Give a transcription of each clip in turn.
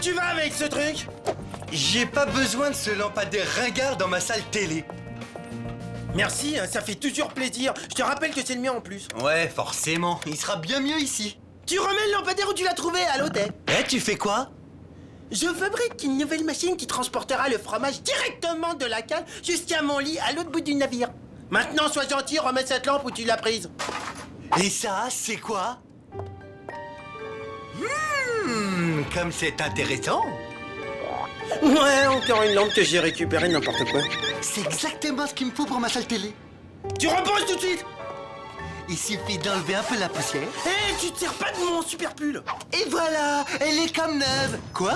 tu vas avec ce truc? J'ai pas besoin de ce lampadaire ringard dans ma salle télé. Merci, hein, ça fait toujours plaisir. Je te rappelle que c'est le mien en plus. Ouais, forcément. Il sera bien mieux ici. Tu remets le lampadaire où tu l'as trouvé, à l'hôtel. Eh, tu fais quoi? Je fabrique une nouvelle machine qui transportera le fromage directement de la cale jusqu'à mon lit à l'autre bout du navire. Maintenant, sois gentil, remets cette lampe où tu l'as prise. Et ça, c'est quoi? Comme c'est intéressant. Ouais, encore une lampe que j'ai récupérée, n'importe quoi. C'est exactement ce qu'il me faut pour ma salle télé. Tu reposes tout de suite. Il suffit d'enlever un peu la poussière. Hé, tu te sers pas de mon super pull. Et voilà, elle est comme neuve. Quoi?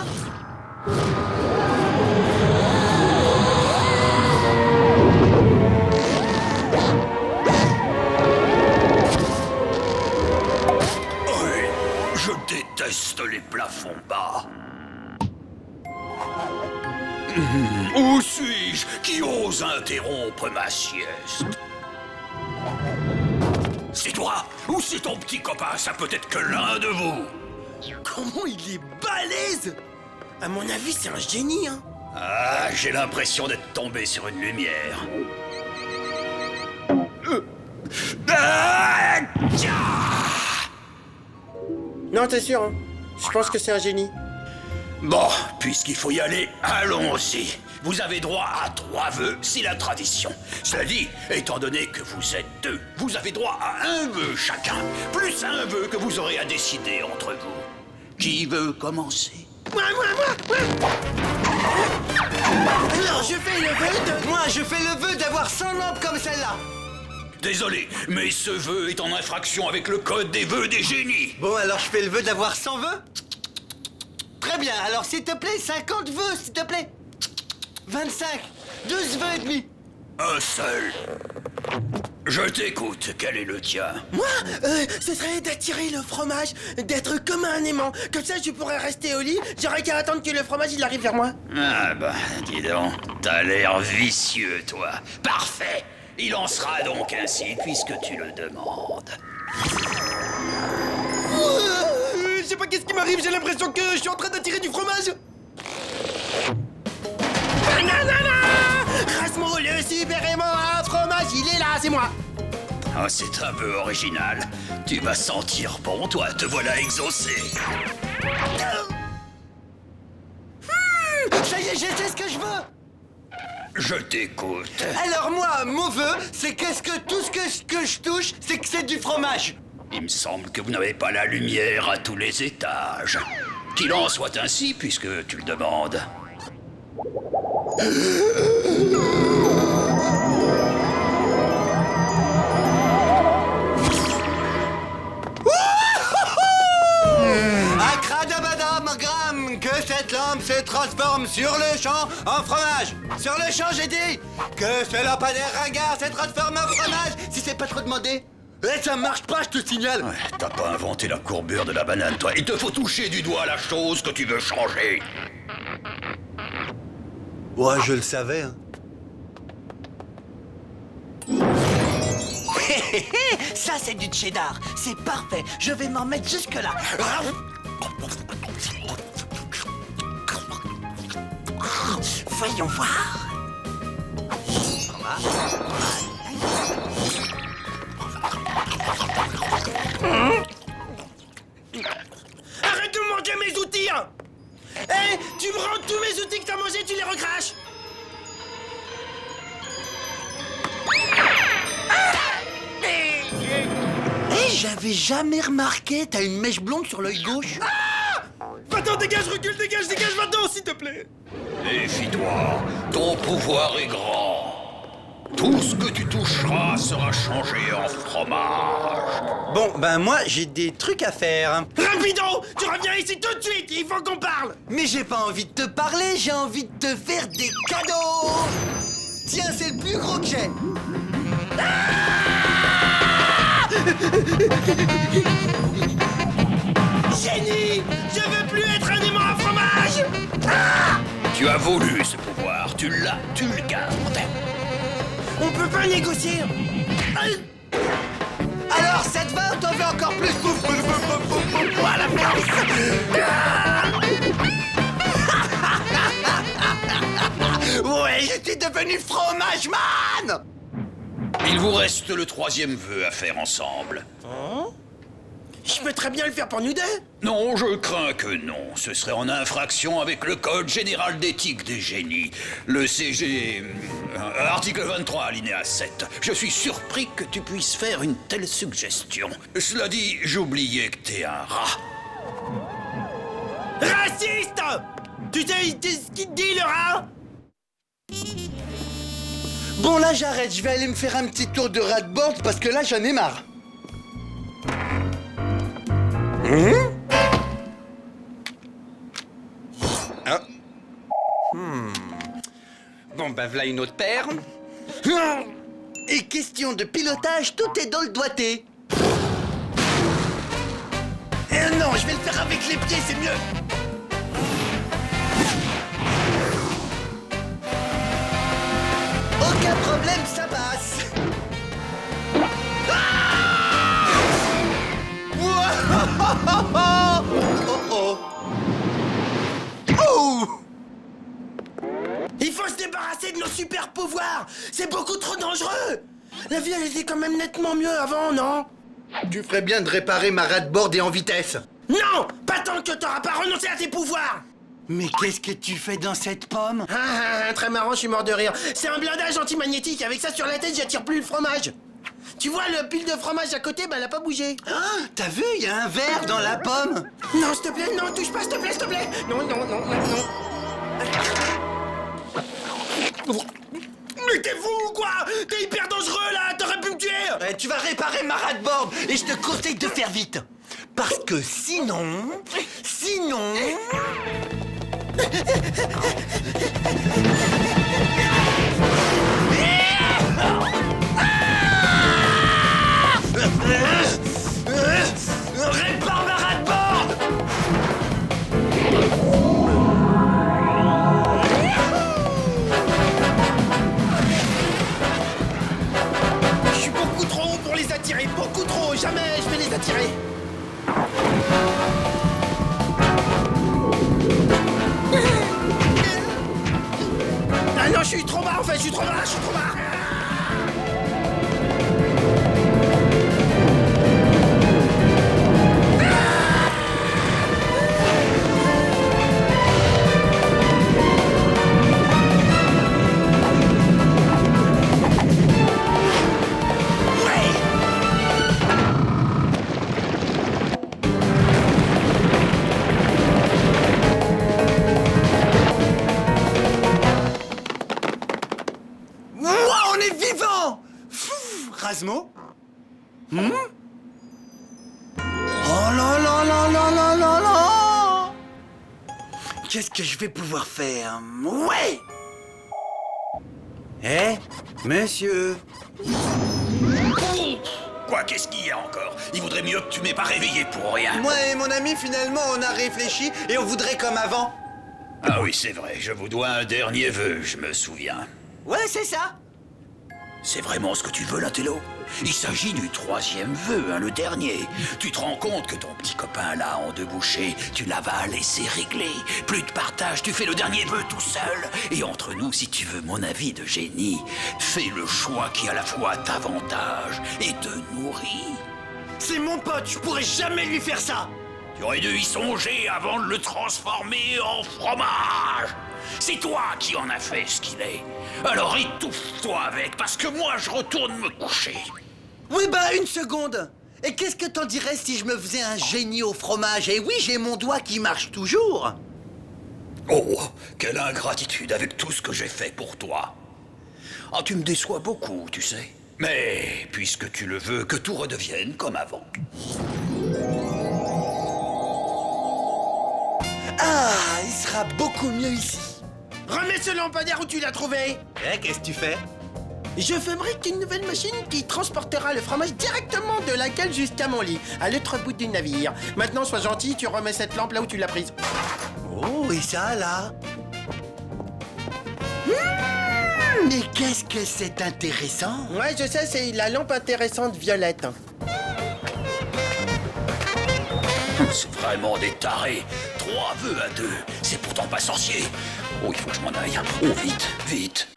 Oui, je déteste les plafonds bas. Où suis-je qui ose interrompre ma sieste? C'est toi ou c'est ton petit copain? Ça peut être que l'un de vous. Comment il est balèze! À mon avis, c'est un génie, hein. Ah, j'ai l'impression d'être tombé sur une lumière. Ah, tiens. Non, t'es sûr, hein. Je pense que c'est un génie. Bon, puisqu'il faut y aller, allons-y. Vous avez droit à 3 vœux, c'est la tradition. Cela dit, étant donné que vous êtes 2, vous avez droit à 1 vœu chacun, plus un vœu que vous aurez à décider entre vous. Qui veut commencer? Moi. Alors, je fais le vœu de... Moi, je fais le vœu d'avoir 100 lampes comme celle-là. Désolé, mais ce vœu est en infraction avec le code des vœux des génies. Bon, alors je fais le vœu d'avoir 100 vœux. Très bien, alors s'il te plaît, 50 vœux, s'il te plaît. 25, 12 vœux et demi. Un seul. Je t'écoute, quel est le tien? Moi, ce serait d'attirer le fromage, d'être comme un aimant. Comme ça, je pourrais rester au lit, j'aurais qu'à attendre que le fromage, il arrive vers moi. Ah bah, dis donc, t'as l'air vicieux, toi. Parfait. Il en sera donc ainsi, puisque tu le demandes. Je sais pas qu'est-ce qui m'arrive, j'ai l'impression que je suis en train d'attirer du fromage. Rasmo, le super aimant à fromage, il est là, c'est moi. Oh, c'est un peu original. Tu vas sentir bon, toi, te voilà exaucé. Ça y est, j'ai fait ce que je veux. Je t'écoute. Alors moi, mon vœu, c'est que tout ce que je touche, c'est que c'est du fromage. Il me semble que vous n'avez pas la lumière à tous les étages. Qu'il en soit ainsi, puisque tu le demandes. Acradabadamagram, que cette lampe se transforme sur le champ en fromage. Sur le champ, j'ai dit que ce lampadaire ringard se transforme en fromage. Si c'est pas trop demandé. Eh, ça marche pas, je te signale. Ouais, t'as pas inventé la courbure de la banane, toi. Il te faut toucher du doigt la chose que tu veux changer. Ouais, je le savais, hein. Ça, c'est du cheddar. C'est parfait. Je vais m'en mettre jusque-là. Voyons voir. Arrête de manger mes outils, hein. Hé, tu me rends tous mes outils que t'as mangés, tu les recraches. Eh, j'avais jamais remarqué. T'as une mèche blonde sur l'œil gauche. Va-t'en, dégage, recule, dégage, va-t'en, s'il te plaît. Méfie-toi, ton pouvoir est grand. Tout ce que tu toucheras sera changé en fromage. Bon, ben moi, j'ai des trucs à faire. Rapido, tu reviens ici tout de suite, il faut qu'on parle. Mais j'ai pas envie de te parler, j'ai envie de te faire des cadeaux. Tiens, c'est le plus gros que j'ai. Génie, je veux plus être un aimant à fromage. Tu as voulu ce pouvoir, tu l'as, tu le gardes. On peut pas négocier. Alors, ça te va ou t'en veux encore plus? Voilà, Mais je suis devenu fromage man! Il vous reste le 3e vœu à faire ensemble. Je peux très bien le faire pour nous deux. Non, je crains que non. Ce serait en infraction avec le Code général d'éthique des génies. Le CG... article 23, alinéa 7. Je suis surpris que tu puisses faire une telle suggestion. Cela dit, j'oubliais que t'es un rat. Raciste! Tu sais ce qu'il te dit, le rat? Bon, là, j'arrête. Je vais aller me faire un petit tour de rat-board parce que là, j'en ai marre. Bon, bah voilà une autre paire. Et question de pilotage, tout est dans le doigté. Non, je vais le faire avec les pieds, c'est mieux. Aucun problème, ça passe. Oh oh. Oh. Il faut se débarrasser de nos super pouvoirs. C'est beaucoup trop dangereux. La vie, elle était quand même nettement mieux avant, non? Tu ferais bien de réparer ma rat-board et en vitesse. Non, pas tant que t'auras pas renoncé à tes pouvoirs. Mais qu'est-ce que tu fais dans cette pomme? Très marrant, je suis mort de rire. C'est un blindage antimagnétique. Avec ça sur la tête, j'attire plus le fromage. Tu vois, le pile de fromage à côté, bah, elle a pas bougé. Ah, t'as vu, il y a un verre dans la pomme. Non, s'il te plaît, non, touche pas, s'il te plaît, s'il te plaît. Non, non, non, non, non. Mais t'es fou ou quoi? T'es hyper dangereux, là. T'aurais pu me tuer. Tu vas réparer ma rat-board et je te conseille de faire vite. Parce que sinon... Répare ma rat-board. Je suis beaucoup trop haut pour les attirer, beaucoup trop. Jamais je vais les attirer. Ah non, je suis trop bas en fait, je suis trop bas. Wow, on est vivant. Rasmo? Oh là là là là là là là. Qu'est-ce que je vais pouvoir faire? Ouais. Monsieur. Quoi, qu'est-ce qu'il y a encore? Il vaudrait mieux que tu m'aies pas réveillé pour rien. Moi et mon ami, finalement, on a réfléchi et on voudrait comme avant. Ah oui, c'est vrai, je vous dois un dernier vœu, je me souviens. Ouais, c'est ça. C'est vraiment ce que tu veux, Latello? Il s'agit du 3e vœu, hein, le dernier. Tu te rends compte que ton petit copain là, en 2 bouchées, tu l'avales et c'est réglé. Plus de partage, tu fais le dernier vœu tout seul. Et entre nous, si tu veux mon avis de génie, fais le choix qui à la fois t'avantage et te nourrit. C'est mon pote, je pourrais jamais lui faire ça. Tu aurais dû y songer avant de le transformer en fromage. C'est toi qui en as fait ce qu'il est. Alors étouffe-toi avec, parce que moi je retourne me coucher. Oui, bah, une seconde. Et qu'est-ce que t'en dirais si je me faisais un génie au fromage? Et oui, j'ai mon doigt qui marche toujours. Oh, quelle ingratitude avec tout ce que j'ai fait pour toi. Ah, tu me déçois beaucoup, tu sais. Mais, puisque tu le veux, que tout redevienne comme avant. Ah, il sera beaucoup mieux ici. Remets ce lampadaire où tu l'as trouvé. Qu'est-ce que tu fais? Je fabrique une nouvelle machine qui transportera le fromage directement de la cale jusqu'à mon lit, à l'autre bout du navire. Maintenant, sois gentil, tu remets cette lampe là où tu l'as prise. Oh, et ça, là? Mais qu'est-ce que c'est intéressant? Ouais, je sais, c'est la lampe intéressante violette. C'est vraiment des tarés. 3 vœux à 2. C'est pourtant pas sorcier. Oh, il faut que je m'en aille. Oh, vite, vite.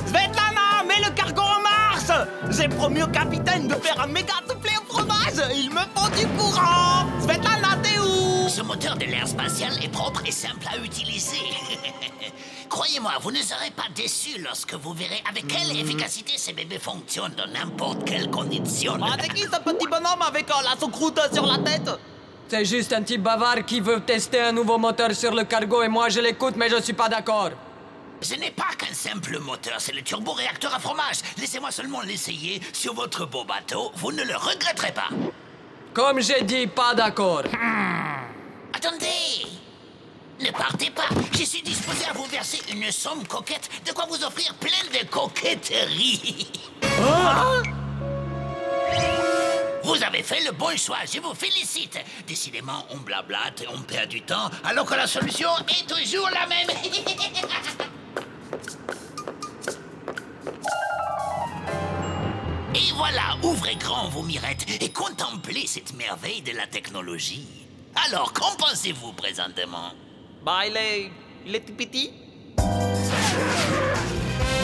Svetlana, mets le cargo en marche! J'ai promis au capitaine de faire un méga soufflé au fromage! Il me faut du courant! Svetlana, t'es où? Ce moteur de l'air spatial est propre et simple à utiliser. Croyez-moi, vous ne serez pas déçus lorsque vous verrez avec quelle efficacité ces bébés fonctionnent dans n'importe quelle condition. Ah, c'est qui ce petit bonhomme avec la soucroute sur la tête? C'est juste un type bavard qui veut tester un nouveau moteur sur le cargo et moi je l'écoute mais je suis pas d'accord. Ce n'est pas qu'un simple moteur, c'est le turboréacteur à fromage. Laissez-moi seulement l'essayer sur votre beau bateau, vous ne le regretterez pas. Comme j'ai dit, pas d'accord. Attendez! Ne partez pas, je suis disposé à vous verser une somme coquette, de quoi vous offrir plein de coquetterie. Vous avez fait le bon choix, je vous félicite. Décidément, on blablate et on perd du temps, alors que la solution est toujours la même. Et voilà, ouvrez grand vos mirettes et contemplez cette merveille de la technologie. Alors, qu'en pensez-vous présentement? Bah, il est tout petit.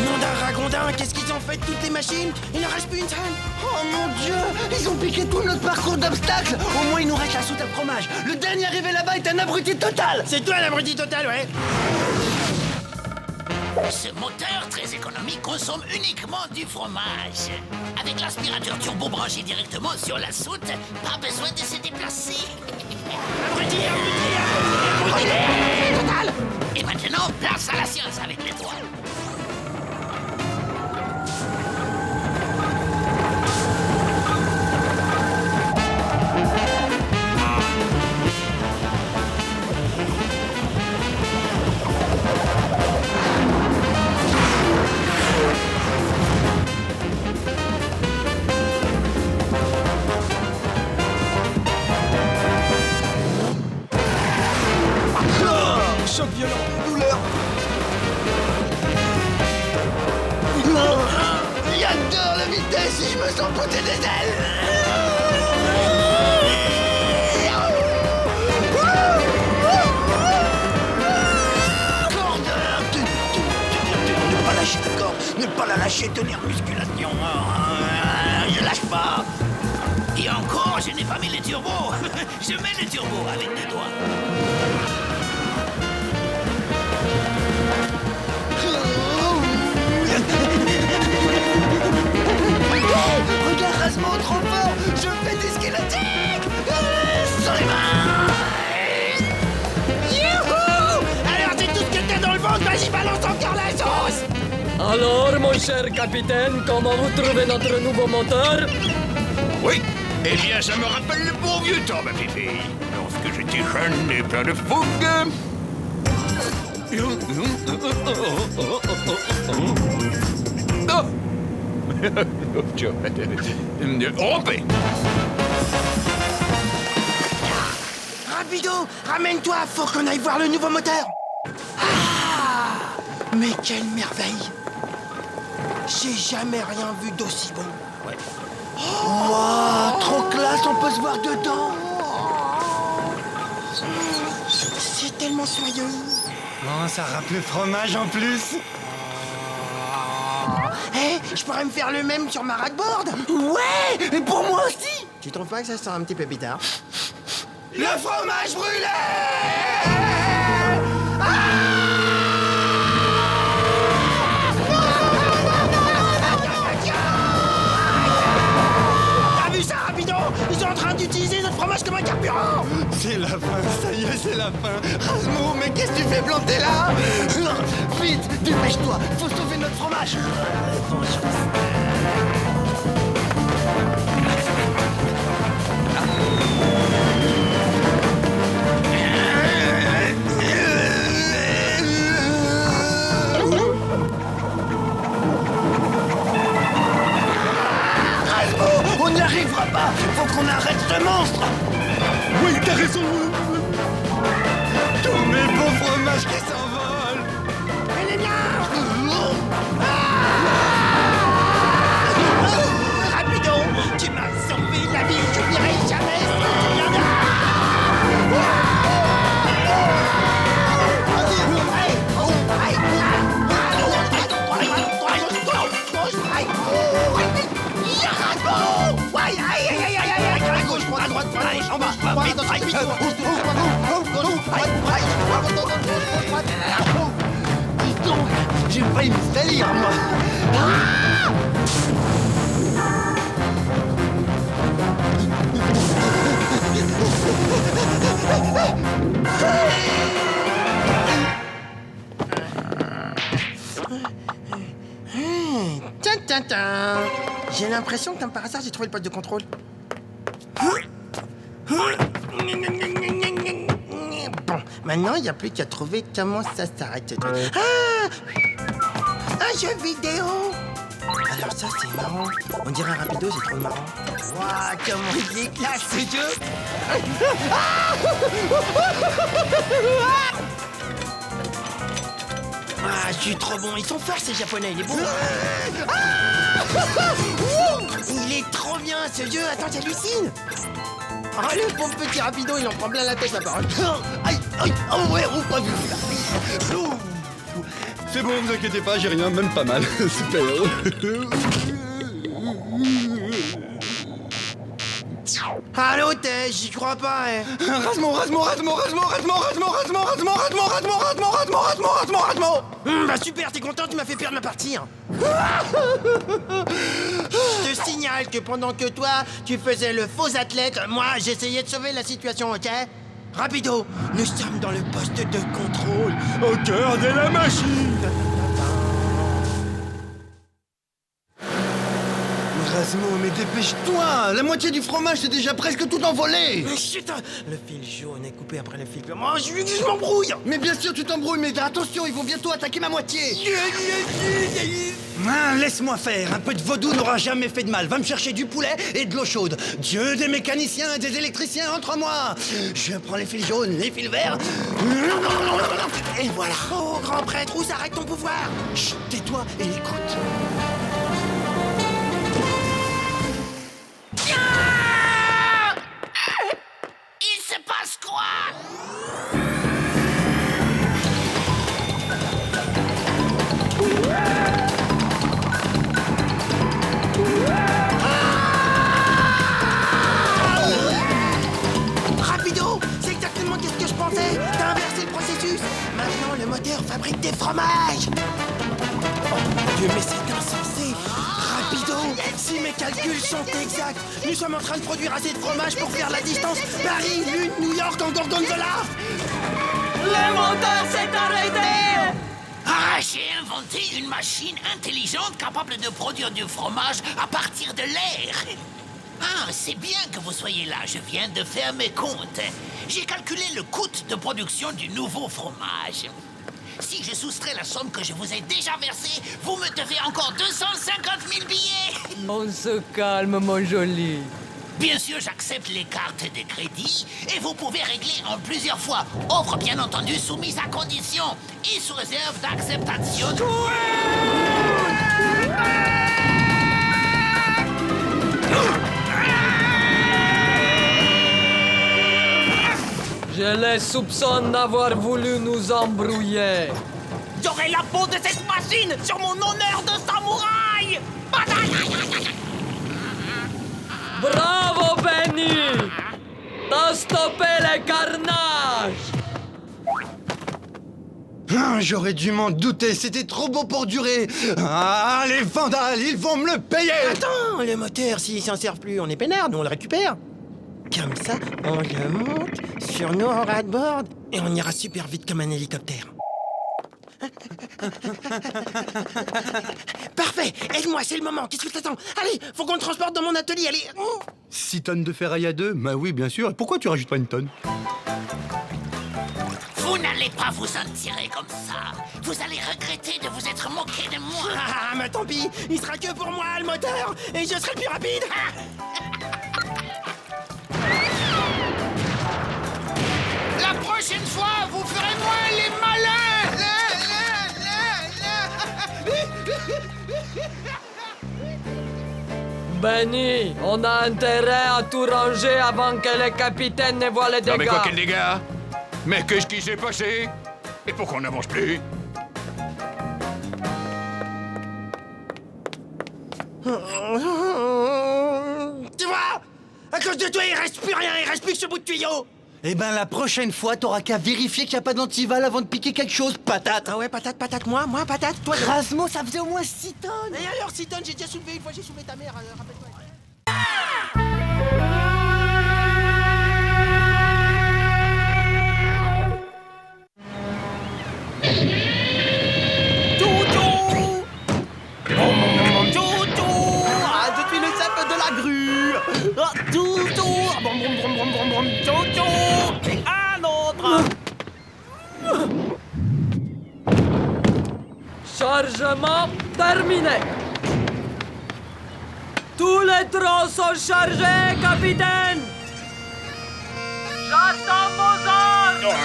Nom d'un ragondin, qu'est-ce qu'ils ont fait de toutes les machines? Il ne reste plus une seule. Oh mon Dieu, ils ont piqué tout notre parcours d'obstacles. Au moins, il nous reste la soute à fromage. Le dernier arrivé là-bas est un abruti total. C'est toi l'abruti total, ouais. Ce moteur très économique consomme uniquement du fromage. Avec l'aspirateur turbo branché directement sur la soute, pas besoin de se déplacer. Abruti, Total! Et maintenant, place à la science avec les doigts. Choc violent, douleur. J'adore la vitesse et je me sens poter des ailes. Ne pas lâcher la corde, ne pas la lâcher, tenir musculation. Je lâche pas. Et encore, je n'ai pas mis les turbos. Je mets les turbos avec les doigts. Regarde Rasmo, trop fort. Je fais des squelettiques. Sur les mains. Youhou! Alors c'est tout ce que t'as dans le ventre, vas-y balance encore la sauce. Alors, mon cher capitaine, comment vous trouvez notre nouveau moteur? Oui, eh bien, ça me rappelle le bon vieux temps, ma pipi. Lorsque j'étais jeune et plein de fougue. Rompez. Rapido, ramène-toi, faut qu'on aille voir le nouveau moteur. Ah! Mais quelle merveille! J'ai jamais rien vu d'aussi bon. Wow, trop classe, on peut se voir dedans. C'est tellement soyeux. Oh, ça rappelle le fromage en plus. Hé, je pourrais me faire le même sur ma ragboard. Ouais, et pour moi aussi. Tu trouves pas que ça sent un petit peu bizarre? Le fromage brûlé. T'as vu ça, Rapido? Ils sont en train d'utiliser notre fromage comme un carburant. C'est la fin, ça y est, c'est la fin. Rasmo, mais qu'est-ce que tu fais planter là? Vite, dépêche-toi, faut sauver notre fromage. Rasmo, on n'y arrivera pas. Faut qu'on arrête ce monstre. Oui, t'as raison. Tous mes beaux fromages qui s'envolent. Elle est bien. Rapido, tu m'as sauvé. failli me salir, moi. Tiens, tiens, tiens. J'ai l'impression que comme par hasard, j'ai trouvé le poste de contrôle. Bon, maintenant, il n'y a plus qu'à trouver comment ça s'arrête ce truc. Un jeu vidéo. Alors ça, c'est marrant. On dirait Rapido, c'est trop marrant. Waouh, comment il est classe, ce jeu. Ah, je suis trop bon. Ils sont forts, ces Japonais. Il est bon. Il est trop bien, ce jeu. Attends, j'hallucine. Oh, le pauvre petit Rapido, il en prend plein la tête, la parole. Aïe, aïe, oh ouais, oh, pas vu là. Ouh. C'est bon, vous inquiétez pas, j'ai rien, même pas mal. Super. Allô, Tej, j'y crois pas, hein. Rasement. Bah super, t'es content, tu m'as fait perdre ma partie. Hein. Je te signale que pendant que toi, tu faisais le faux athlète, moi, j'essayais de sauver la situation, ok? Rapido, nous sommes dans le poste de contrôle, au cœur de la machine. Rasmo, mais dépêche-toi. La moitié du fromage, c'est déjà presque tout envolé. Mais chut, le fil jaune est coupé après le fil blanc. Moi, je m'embrouille. Mais bien sûr, tu t'embrouilles, mais attention, ils vont bientôt attaquer ma moitié. Ah, laisse-moi faire. Un peu de vaudou n'aura jamais fait de mal. Va me chercher du poulet et de l'eau chaude. Dieu des mécaniciens et des électriciens entre moi. Je prends les fils jaunes, les fils verts. Et voilà. Oh, grand prêtre, où s'arrête ton pouvoir? Chut, tais-toi et écoute. Il se passe quoi? Rapido, c'est exactement qu'est-ce que je pensais. T'as inversé le processus. Maintenant, le moteur fabrique des fromages. Oh mon Dieu, mais c'est insensé. Rapido, si mes calculs sont exacts, nous sommes en train de produire assez de fromage pour faire la distance Paris, Lune, New York en gorgonzola. Le moteur s'est arrêté! Ah, j'ai inventé une machine intelligente capable de produire du fromage à partir de l'air. Ah, c'est bien que vous soyez là, je viens de faire mes comptes. J'ai calculé le coût de production du nouveau fromage. Si je soustrais la somme que je vous ai déjà versée, vous me devez encore 250 000 billets. On se calme, mon joli. Bien sûr, j'accepte les cartes de crédit et vous pouvez régler en plusieurs fois. Offre bien entendu soumise à condition et sous réserve d'acceptation. Je les soupçonne d'avoir voulu nous embrouiller. J'aurai la peau de cette machine sur mon honneur de samouraï. Bravo, Benny! T'as stoppé les carnages! Ah, j'aurais dû m'en douter, c'était trop beau pour durer. Ah, les vandales, ils vont me le payer. Attends, le moteur, s'il s'en sert plus, on est peinard, nous on le récupère. Comme ça, on le monte sur nos ras-de-board et on ira super vite comme un hélicoptère. Parfait, aide-moi, c'est le moment, qu'est-ce que t'attends? Allez, faut qu'on le transporte dans mon atelier, allez. 6 tonnes de ferraille à 2? Bah oui, bien sûr. Et pourquoi tu rajoutes pas une tonne? Vous n'allez pas vous en tirer comme ça. Vous allez regretter de vous être moqué de moi. Ah, mais tant pis, il sera que pour moi, le moteur, et je serai le plus rapide. La prochaine fois, vous ferez moins les malins. Benny, on a intérêt à tout ranger avant que le capitaine ne voit les dégâts. Non mais quoi, quel dégât? Mais qu'est-ce qui s'est passé? Et pourquoi on n'avance plus? Tu vois? À cause de toi, il reste plus rien, il reste plus que ce bout de tuyau. Eh ben, la prochaine fois, t'auras qu'à vérifier qu'il n'y a pas d'antival avant de piquer quelque chose, patate. Ah ouais, patate, moi, patate, toi. Rasmo, ça faisait au moins 6 tonnes. Et alors, 6 tonnes, j'ai déjà soulevé une fois, j'ai soulevé ta mère, rappelle-toi. Toutou! Toutou! Ah, je suis le chef de la grue! Ah, toutou! Brum, brum, brum, brum, brum, brum, toutou! Un autre! Chargement terminé. Tous les troncs sont chargés, capitaine. J'attends vos ordres.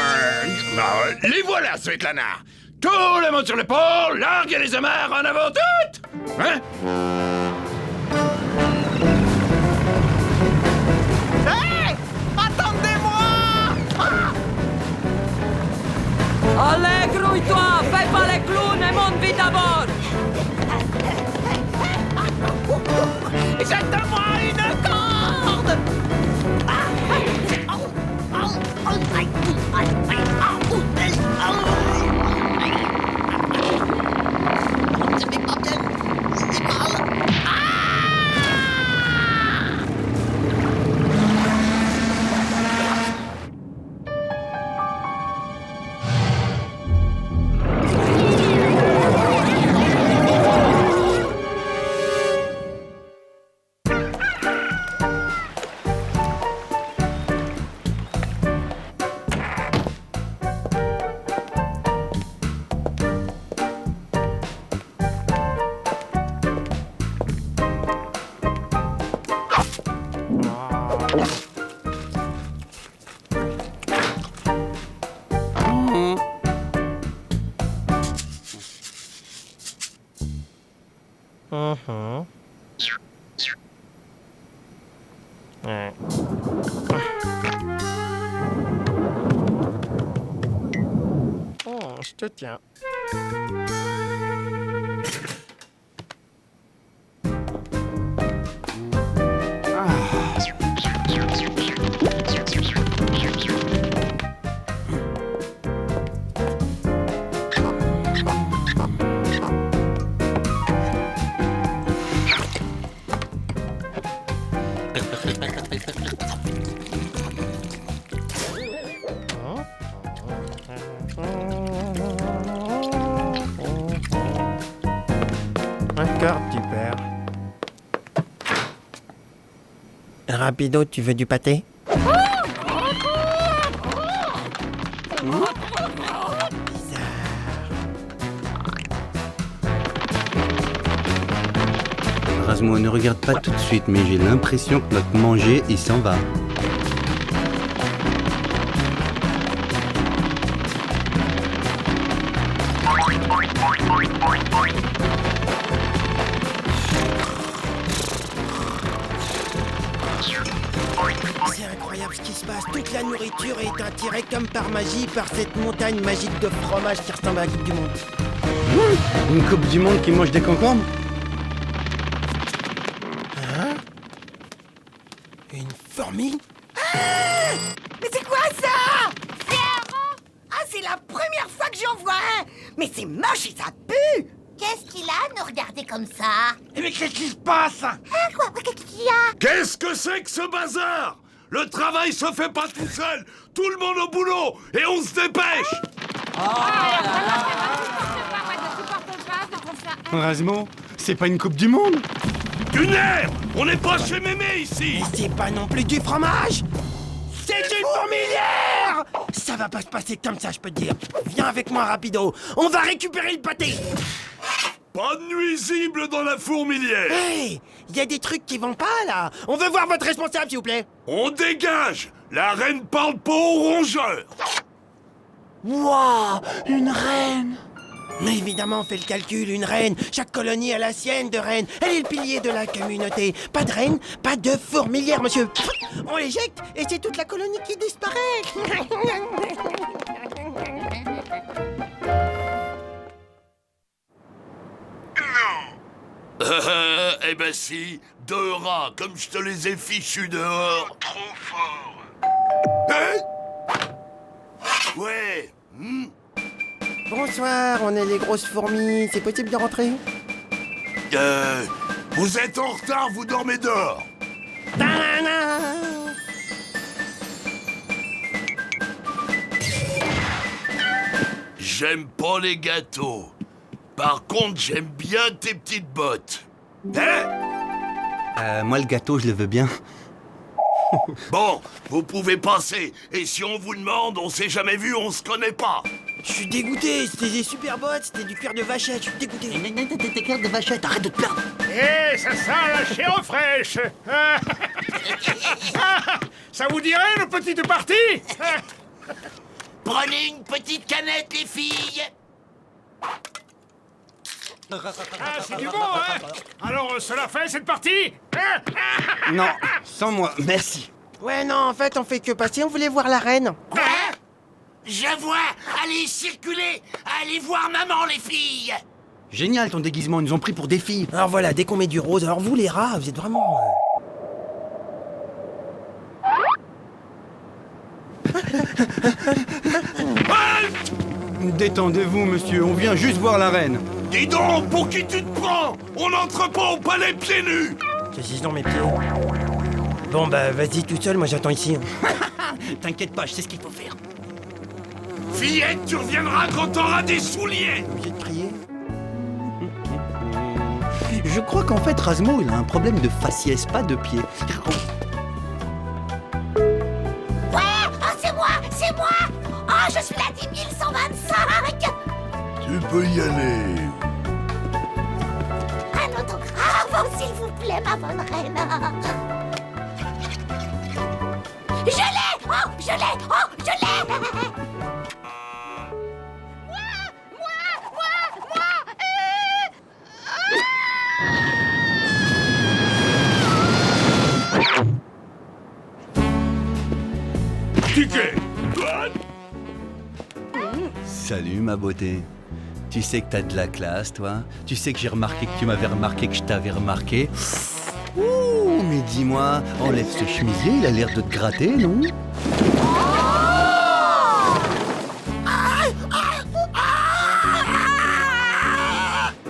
Les voilà, Svetlana. Tout le monde sur le pôle, larguez les amarres en avant toutes. Hein? Hé! Attendez-moi! Allez, grouille-toi, fais pas les clowns et monte vite à bord. Jette-moi une corde! Je te tiens. Encore, tu perds. Rapido, tu veux du pâté? Rasmo, ne regarde pas tout de suite, mais j'ai l'impression que notre manger, il s'en va. C'est incroyable ce qui se passe. Toute la nourriture est attirée comme par magie par cette montagne magique de fromage qui ressemble à la Coupe du Monde. Une coupe du monde qui mange des concombres? Hein? Une fourmi? Mais c'est quoi ça? C'est un rat? Ah, c'est la première fois que j'en vois un. Mais c'est moche et ça pue. Qu'est-ce qu'il a à nous regarder comme ça? Mais qu'est-ce qui se passe? Quoi? Qu'est-ce qu'il y a? Qu'est-ce que c'est que ce bazar? Le travail se fait pas tout seul. Tout le monde au boulot et on se dépêche. Rasmo, c'est pas une coupe du monde? Du nerf. On n'est pas chez Mémé ici. Mais c'est pas non plus du fromage! C'est une fourmilière! Ça va pas se passer comme ça, je peux te dire. Viens avec moi, rapido. On va récupérer le pâté. Pas de nuisible dans la fourmilière. Hey! Il y a des trucs qui vont pas, là. On veut voir votre responsable, s'il vous plaît. On dégage. La reine parle pas aux rongeurs. Waouh! Une reine! Mais évidemment, on fait le calcul, une reine. Chaque colonie a la sienne de reine. Elle est le pilier de la communauté. Pas de reine, pas de fourmilière, monsieur. On l'éjecte et c'est toute la colonie qui disparaît. Eh ben si, 2 rats, comme je te les ai fichus dehors. Trop fort. Hein? Bonsoir, on est les grosses fourmis. C'est possible de rentrer? Vous êtes en retard, vous dormez dehors. J'aime pas les gâteaux. Par contre, j'aime bien tes petites bottes. Hein? Moi, le gâteau, je le veux bien. Bon, vous pouvez passer. Et si on vous demande, on s'est jamais vu, on se connaît pas. Je suis dégoûté, c'était des super bottes, c'était du cuir de vachette, je suis dégoûté. T'es cœur de vachette, arrête de te plaindre. Eh, ça sent la chair fraîche. Ça vous dirait, le petit de partie? Prenez une petite canette, les filles. Ah, c'est du bon, hein? Alors, cela fait cette partie? Non, sans moi, merci. Ouais, non, en fait, on fait que passer, on voulait voir la reine. Quoi? Je vois. Allez, circulez. Allez voir maman, les filles. Génial ton déguisement, ils nous ont pris pour des filles. Alors voilà, dès qu'on met du rose, alors vous les rats, vous êtes vraiment... Détendez-vous, monsieur, on vient juste voir la reine. Dis donc, pour qui tu te prends? On n'entre pas au palais pieds nus. Qu'est-ce dans mes pieds? Bon bah vas-y tout seul, moi j'attends ici. T'inquiète pas, je sais ce qu'il faut faire. Fillette, tu reviendras quand t'auras des souliers. Obligé de crier. Je crois qu'en fait, Razmo, il a un problème de faciès, pas de pied. Ouais, c'est moi, c'est moi. Oh, je suis la 10 125. Tu peux y aller. Un autographe, s'il vous plaît, ma bonne reine. Je l'ai. Oh, je l'ai. Oh, je l'ai. Ticket. Salut, ma beauté. Tu sais que t'as de la classe, toi. Tu sais que j'ai remarqué que tu m'avais remarqué que je t'avais remarqué. Ouh, mais dis-moi, enlève ce chemisier, il a l'air de te gratter, non?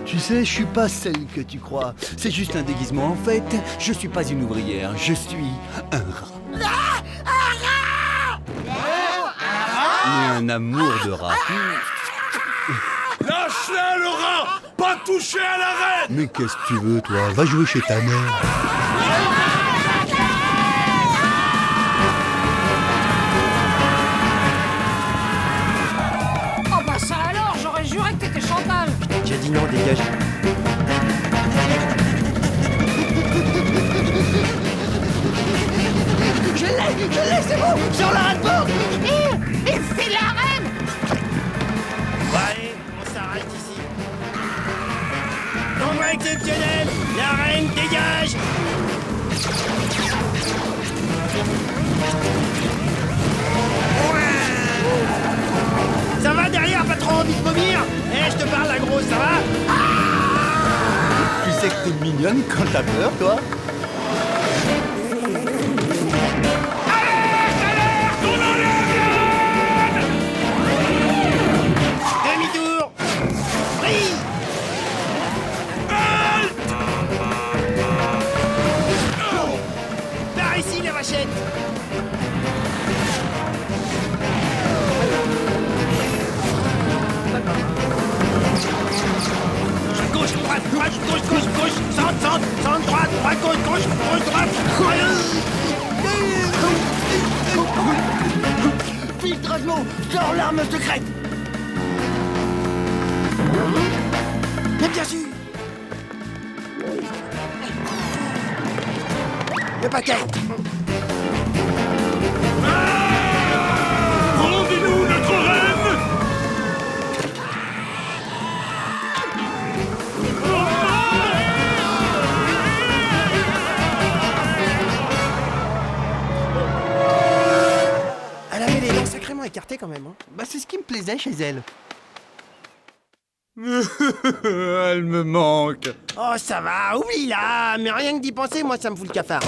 Tu sais, je suis pas celle que tu crois. C'est juste un déguisement. En fait, je suis pas une ouvrière, je suis un rat. Mais un amour de rat. Lâche-la, le rat. Pas toucher à la reine. Mais qu'est-ce que tu veux, toi? Va jouer chez ta mère. Oh bah ça alors, j'aurais juré que t'étais Chantal. J'ai dit non, dégage. Je l'ai, c'est bon. Sur la hâte-porte. Et c'est la reine. Bon allez, on s'arrête ici. Nombre exceptionnel, la reine dégage. Ça va derrière, pas trop envie de vomir? Eh, je te parle la grosse, ça va? Tu sais que t'es mignonne quand t'as peur, toi? Demi-tour. Prise. Par ici, les vachettes. Gauche, droite, gauche, centre, droite, gauche, droite. Vite, Razmo, sors l'arme secrète. Mais bien sûr. Le paquet. Rendez-nous notre reine. Elle avait les dents sacrément écartées quand même. Hein. Bah, c'est ce qui me plaisait chez elle. Elle me manque. Oh, ça va, oublie-la. Mais rien que d'y penser, moi, ça me fout le cafard.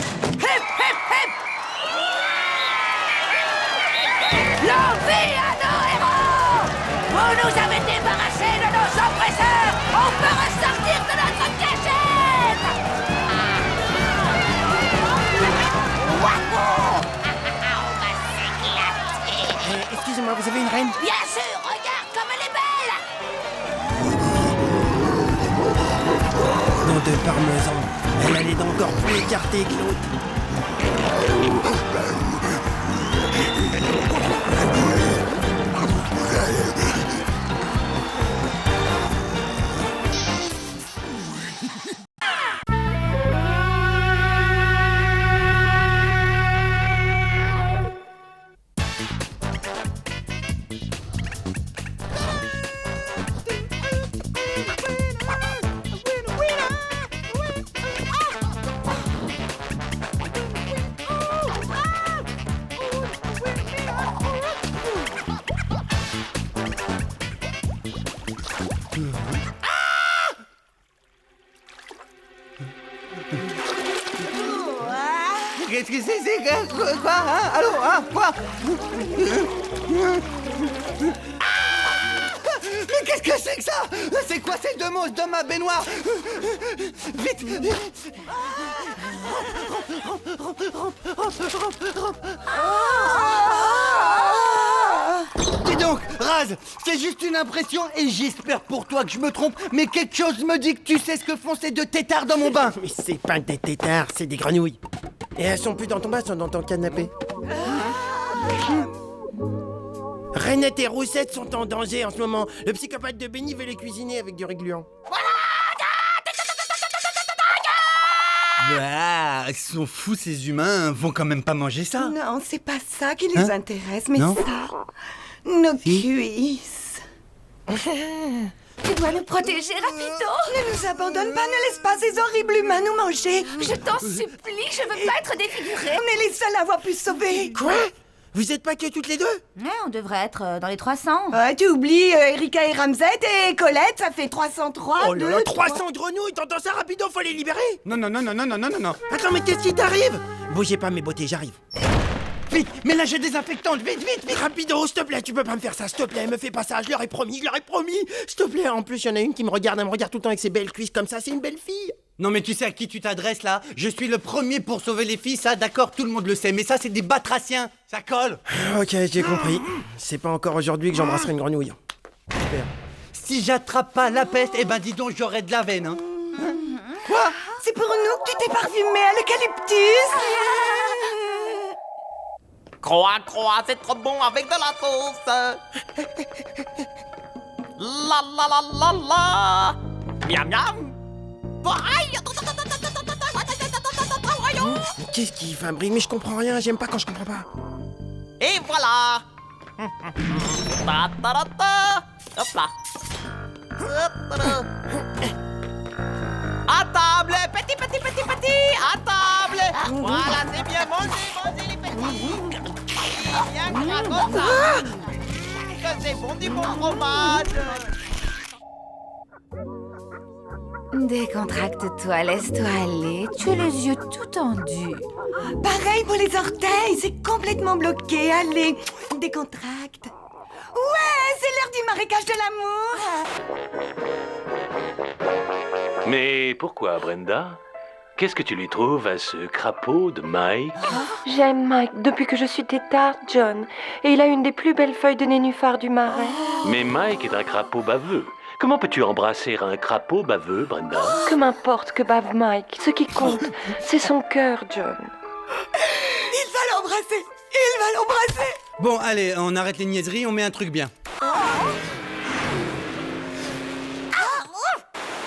L'envie à nos héros. Vous nous avez débarqué. Sans-presseur, on peut ressortir de notre cachette. Wahou! On va s'éclater. Excusez-moi, vous avez une reine? Bien sûr, regarde comme elle est belle. Nom de parmesan. Elle a les dents encore plus écartées que l'autre. Qu'est-ce que c'est quoi hein? Allô hein? Quoi Mais qu'est-ce que c'est que ça? C'est quoi ces deux monstres dans ma baignoire? Vite! Dis donc, Raz, c'est juste une impression et j'espère pour toi que je me trompe, mais quelque chose me dit que tu sais ce que font ces deux têtards dans mon bain. Mais c'est pas des têtards, c'est des grenouilles. Et elles sont plus dans ton bain, elles sont dans ton canapé. Rainette et Roussette sont en danger en ce moment. Le psychopathe de Benny veut les cuisiner avec du régluant. Bah, ils sont fous ces humains, vont quand même pas manger ça. Non, c'est pas ça qui les intéresse, mais Non. ça. Nos cuisses. Tu dois nous protéger, Rapido. Ne nous abandonne pas, ne laisse pas ces horribles humains nous manger. Je t'en supplie, je veux pas être défigurée. On est les seuls à avoir pu se sauver. Quoi? Vous êtes pas que toutes les deux? Ouais, on devrait être dans les 300. Ouais, tu oublies Erika et Ramsey et Colette, ça fait 303. Oh là là, 2, 300 grenouilles, t'entends ça rapido, faut les libérer. Non. Attends, mais qu'est-ce qui t'arrive? Bougez pas mes beautés, j'arrive. Vite, mélange désinfectante, vite. Rapido, s'il te plaît, tu peux pas me faire ça, s'il te plaît, me fais pas ça, je leur ai promis, s'il te plaît. En plus, il y en a une qui me regarde, elle me regarde tout le temps avec ses belles cuisses comme ça, c'est une belle fille. Non mais tu sais à qui tu t'adresses là? Je suis le premier pour sauver les filles, ça d'accord, tout le monde le sait, mais ça c'est des batraciens, ça colle. Ok, j'ai compris. C'est pas encore aujourd'hui que j'embrasserai une grenouille. Super. Si j'attrape pas la peste, eh ben dis donc j'aurai de la veine, hein. Quoi? C'est pour nous que tu t'es parfumé à l'eucalyptus. Croix, c'est trop bon avec de la sauce. La. Miam miam. Mais qu'est-ce qui fabrique? Mais je comprends rien, j'aime pas quand je comprends pas. Et voilà. Hop là. À table, petit, à table. Voilà, c'est bien, mangez les petits. Bien gras comme ça. Que c'est bon du bon fromage. Décontracte-toi, laisse-toi aller. Tu as les yeux tout tendus. Pareil pour les orteils, c'est complètement bloqué. Allez, décontracte. Ouais, c'est l'heure du marécage de l'amour. Mais pourquoi, Brenda? Qu'est-ce que tu lui trouves à ce crapaud de Mike? J'aime Mike depuis que je suis tétard, John. Et il a une des plus belles feuilles de nénuphar du marais. Mais Mike est un crapaud baveux. Comment peux-tu embrasser un crapaud baveux, Brenda? Que m'importe que bave Mike. Ce qui compte, c'est son cœur, John. Il va l'embrasser. Bon allez, on arrête les niaiseries, on met un truc bien.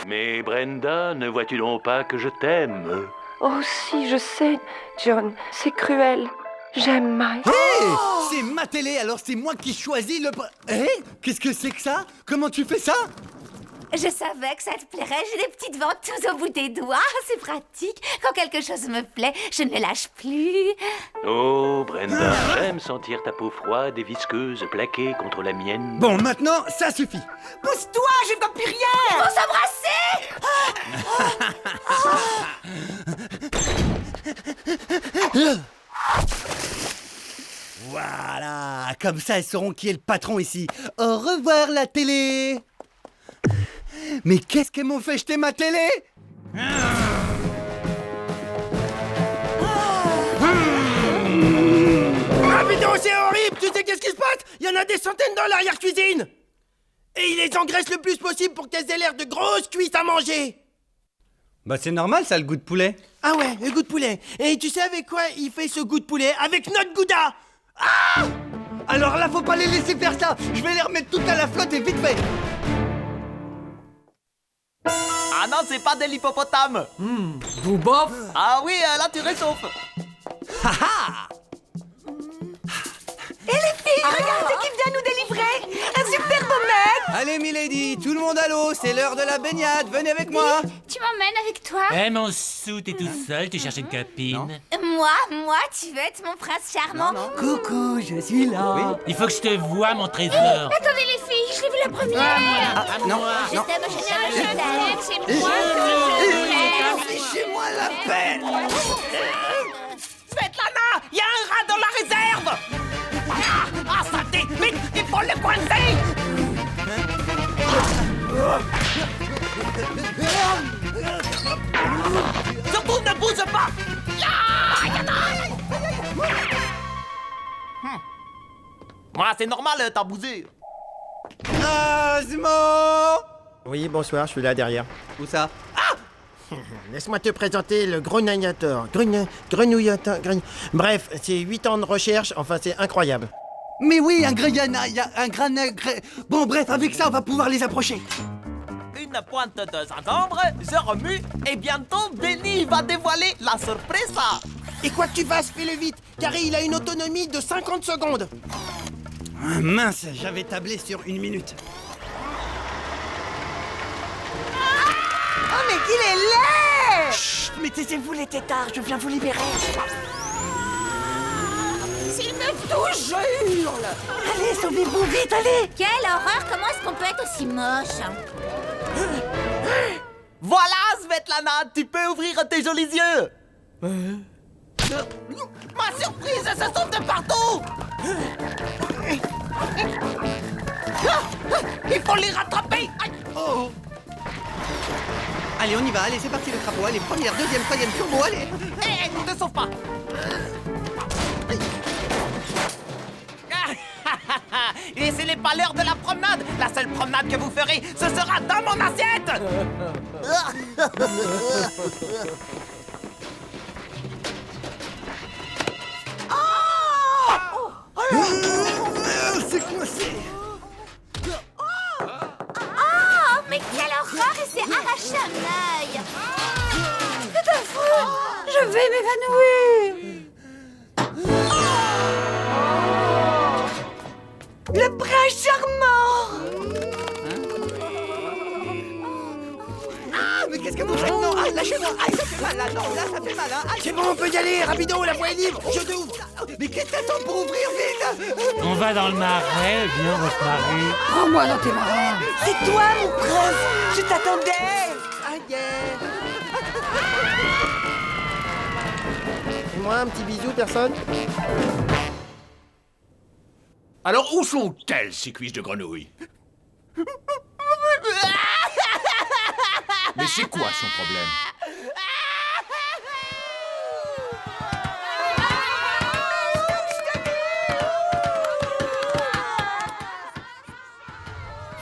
Mais Brenda, ne vois-tu donc pas que je t'aime? Oh si, je sais, John. C'est cruel. J'aime Mike. Hé, c'est ma télé, alors c'est moi qui choisis le... Hé, qu'est-ce que c'est que ça? Comment tu fais ça? Je savais que ça te plairait, j'ai des petites ventouses au bout des doigts, c'est pratique. Quand quelque chose me plaît, je ne lâche plus. Oh, Brenda, j'aime sentir ta peau froide et visqueuse plaquée contre la mienne. Bon, maintenant, ça suffit. Pousse-toi, je ne vois plus rien. Faut s'embrasser. Voilà, comme ça elles sauront qui est le patron ici. Au revoir la télé. Mais qu'est-ce qu'elles m'ont fait jeter ma télé? Rapido, c'est horrible! Tu sais qu'est-ce qui se passe? Il y en a des centaines dans l'arrière-cuisine! Et ils les engraissent le plus possible pour qu'elles aient l'air de grosses cuisses à manger! Bah c'est normal ça, le goût de poulet. Ah ouais, le goût de poulet. Et tu sais avec quoi il fait ce goût de poulet? Avec notre gouda! Ah! Alors là, faut pas les laisser faire ça. Je vais les remettre toutes à la flotte et vite fait. Ah non, c'est pas de l'hippopotame. Boubof. Ah oui, là tu réchauffes. Et les filles, regardez qui vient nous délivrer! Un super beau mec! Allez milady, tout le monde à l'eau, c'est l'heure de la baignade, venez avec moi. Tu m'emmènes avec toi? Eh mon sou, t'es tout seul, tu cherches une copine. Moi, tu veux être mon prince charmant? Coucou, je suis là. Il faut que je te voie, mon trésor. Attendez les filles, je l'ai vu la première! Je t'aime, c'est moi Fichez-moi la paix. Svetlana, il y a un rat dans la réserve. Ah, saleté, vite, il faut le coincer. Surtout ne bouge pas. Moi, c'est normal, t'as bougé. Asmo. Oui, bonsoir, je suis là derrière. Où ça? Laisse-moi te présenter le grenouillateur. Bref, c'est 8 ans de recherche, enfin c'est incroyable. Mais oui, un Bon bref, avec ça, on va pouvoir les approcher. Une pointe de gingembre, je remue, et bientôt Benny va dévoiler la surprise. Et quoi que tu fasses, fais-le vite, car il a une autonomie de 50 secondes. Ah, mince, j'avais tablé sur 1 minute. Oh mais qu'il est laid! Chut, mais taisez-vous les têtards, je viens vous libérer. S'il me touche, je hurle! Allez, sauvez-vous vite, allez! Quelle horreur! Comment est-ce qu'on peut être aussi moche? Voilà, Svetlana, tu peux ouvrir tes jolis yeux. Ma surprise, ça saute de partout. Il faut les rattraper. Oh. Allez, on y va, allez, c'est parti le crapaud. Allez, première, deuxième, troisième turbo, allez. Eh, ne te sauve pas. Et ce n'est pas l'heure de la promenade. La seule promenade que vous ferez, ce sera dans mon assiette. C'est coincé. Oh, mais quelle horreur! Il s'est arraché un œil! C'est affreux! Je vais m'évanouir! Le prince charmant! Ah, mais qu'est-ce que vous faites? Non, ah, lâchez-moi! Ah, ça fait mal là, non, là, ça fait mal, hein! Ah, C'est bon, on peut y aller, rapido, la voie est libre, je t'ouvre! Mais qu'est-ce que t'attends pour ouvrir vite? On va dans le marais, viens, Rosemary. Prends-moi dans tes bras! C'est toi, mon prince! Je t'attendais! Fais-moi un petit bisou, personne? Alors où sont-elles, ces cuisses de grenouille? Mais c'est quoi son problème?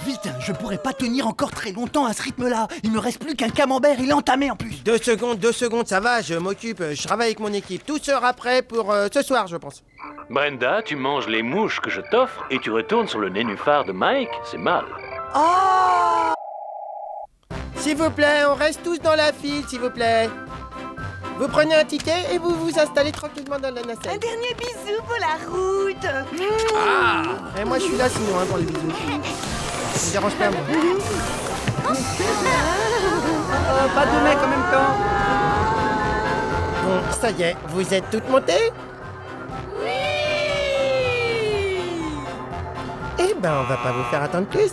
Vite, je pourrais pas tenir encore très longtemps à ce rythme-là. Il me reste plus qu'un camembert, il est entamé en plus. 2 secondes, ça va, je m'occupe, je travaille avec mon équipe. Tout sera prêt pour ce soir, je pense. Brenda, tu manges les mouches que je t'offre et tu retournes sur le nénuphar de Mike, c'est mal. Oh! S'il vous plaît, on reste tous dans la file, s'il vous plaît. Vous prenez un ticket et vous vous installez tranquillement dans la nacelle. Un dernier bisou pour la route! Et moi, je suis là sinon, pour les bisous. Ça me dérange pas, moi. Pas de mecs en même temps. Bon, ça y est, vous êtes toutes montées? Eh ben, on va pas vous faire attendre plus.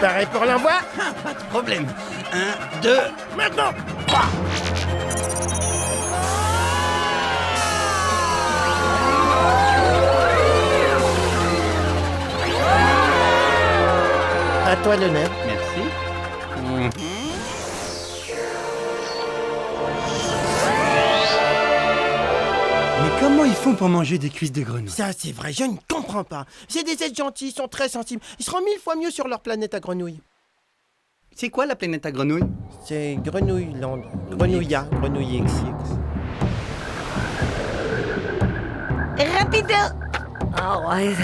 Pareil pour l'envoi? Pas de problème. 1, 2... Maintenant. À toi l'honneur. Merci. Mais comment ils font pour manger des cuisses de grenouille? Ça, c'est vrai, je ne comprends pas. C'est des êtres gentils, ils sont très sensibles. Ils seront 1000 fois mieux sur leur planète à grenouilles. C'est quoi la planète à grenouilles? C'est Grenouilland. Grenouilla, Grenouille X. Rapido. Oh, ouais.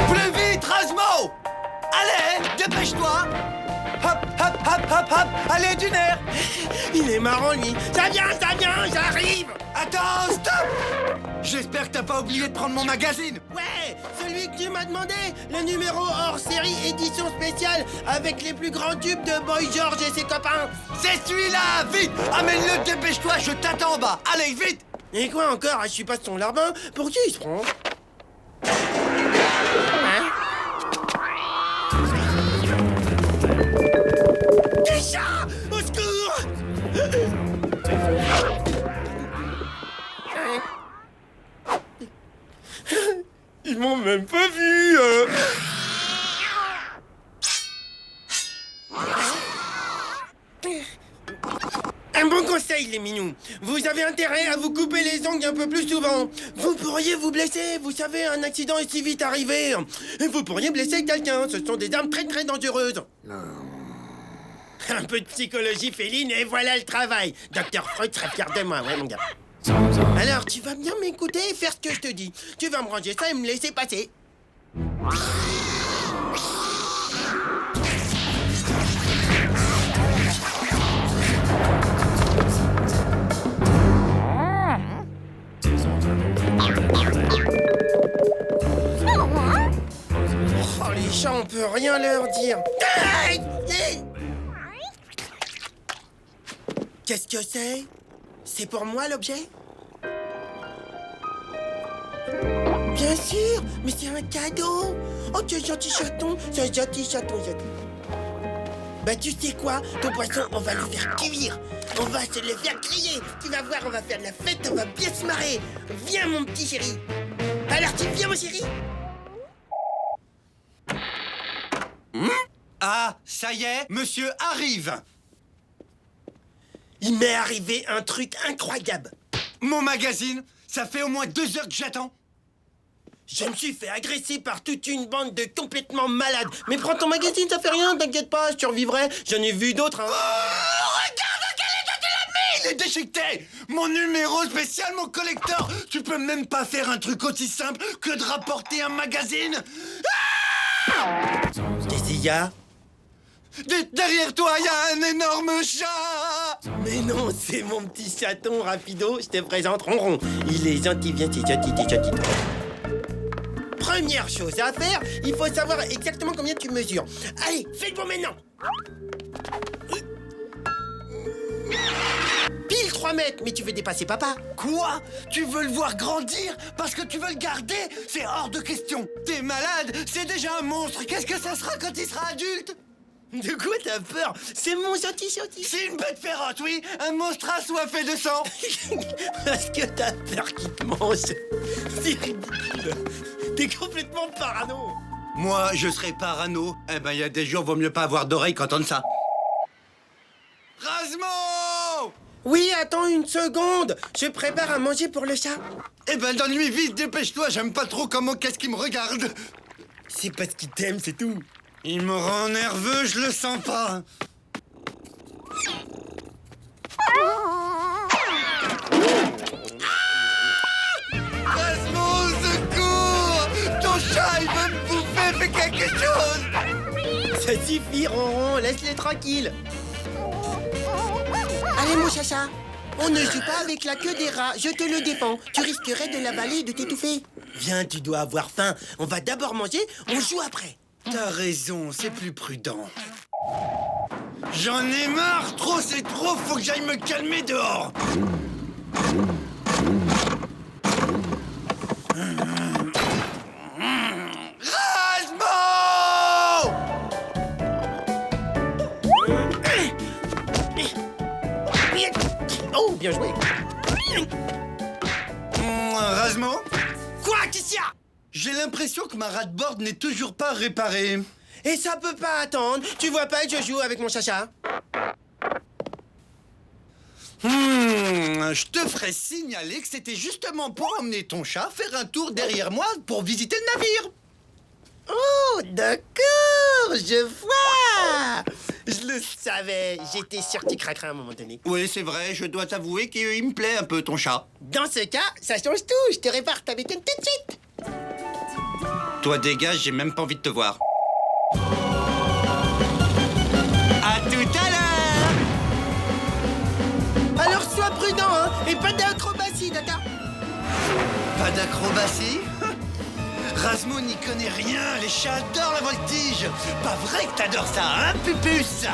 Plus vite, Razmo! Allez, dépêche-toi! Hop, hop, hop, hop, hop! Allez, du nerf! Il est marrant, lui. Ça vient, j'arrive. Attends, stop! J'espère que t'as pas oublié de prendre mon magazine! Ouais, celui que tu m'as demandé. Le numéro hors série édition spéciale avec les plus grands tubes de Boy George et ses copains. C'est celui-là! Vite! Amène-le, dépêche-toi, je t'attends en bas! Allez, vite! Et quoi encore? Je suis pas son larbin. Pour qui il se prend? Des chats! Au secours! Ils m'ont même pas vu! Un bon conseil, les minous. Vous avez intérêt à vous couper les ongles un peu plus souvent. Vous pourriez vous blesser. Vous savez, un accident est si vite arrivé. Et vous pourriez blesser quelqu'un. Ce sont des armes très très dangereuses. Un peu de psychologie féline et voilà le travail. Docteur Freud serait fier de moi, ouais, mon gars. Alors, tu vas bien m'écouter et faire ce que je te dis. Tu vas me ranger ça et me laisser passer. Oh, les chats, on peut rien leur dire. Qu'est-ce que c'est? C'est pour moi, l'objet? Bien sûr, mais c'est un cadeau. Oh, tu es gentil chaton, c'est un gentil chaton. Bah, tu sais quoi? Ton poisson, on va le faire cuire. On va se le faire griller. Tu vas voir, on va faire la fête, on va bien se marrer. Viens, mon petit chéri. Alors, tu viens, mon chéri? Ah, ça y est, monsieur arrive! Il m'est arrivé un truc incroyable. Mon magazine, ça fait au moins 2 heures que j'attends. Je me suis fait agresser par toute une bande de complètement malades. Mais prends ton magazine, ça fait rien, t'inquiète pas, je survivrai. J'en ai vu d'autres, hein. Oh, regarde quel état tu l'as mis! Il est déchiqueté! Mon numéro spécial, mon collector! Tu peux même pas faire un truc aussi simple que de rapporter un magazine? Qu'est-ce qu'il y a? Derrière toi, il y a un énorme chat! Mais non, c'est mon petit chaton rapido, je te présente Ronron. Il est gentil, viens, c'est gentil, t'es gentil. Première chose à faire, il faut savoir exactement combien tu mesures. Allez, fais-le maintenant. Pile 3 mètres, mais tu veux dépasser papa. Quoi? Tu veux le voir grandir parce que tu veux le garder? C'est hors de question. T'es malade, c'est déjà un monstre. Qu'est-ce que ça sera quand il sera adulte? De quoi t'as peur? C'est mon gentil. C'est une bête féroce, oui. Un monstre assoiffé de sang. Parce que t'as peur qu'il te mange. C'est ridicule. T'es complètement parano. Moi, je serais parano. Eh ben, il y a des jours, vaut mieux pas avoir d'oreilles quand on ça. Razmo! Oui, attends une seconde. Je prépare à manger pour le chat. Eh ben, donne-lui vite, dépêche-toi. J'aime pas trop comment qu'est-ce qu'il me regarde. C'est parce qu'il t'aime, c'est tout. Il me rend nerveux, je le sens pas. Razmo, au secours! Ton chat, il veut me bouffer, fais quelque chose! Ça suffit, Ronron, laisse-les tranquilles. Allez, mon chacha, on ne joue pas avec la queue des rats, je te le défends. Tu risquerais de l'avaler et de t'étouffer. Viens, tu dois avoir faim. On va d'abord manger, on joue après. T'as raison, c'est plus prudent. J'en ai marre, trop c'est trop, faut que j'aille me calmer dehors. Rasmo! Oh, bien joué. Rasmo? Quoi, qu'est-ce qu'il y a? J'ai l'impression que ma ratboard n'est toujours pas réparée. Et ça peut pas attendre. Tu vois pas que je joue avec mon chacha? Je te ferais signaler que c'était justement pour emmener ton chat faire un tour derrière moi pour visiter le navire. Oh, d'accord, je vois. Je le savais. J'étais sûr que tu craquerais à un moment donné. Oui, c'est vrai, je dois t'avouer qu'il me plaît un peu ton chat. Dans ce cas, ça change tout. Je te répare ta bécane tout de suite. Toi dégage, j'ai même pas envie de te voir. À tout à l'heure. Alors sois prudent, hein, et pas d'acrobatie, d'accord? Pas d'acrobatie? Rasmo n'y connaît rien, les chats adorent la voltige. Pas vrai que t'adores ça, hein, Pupus?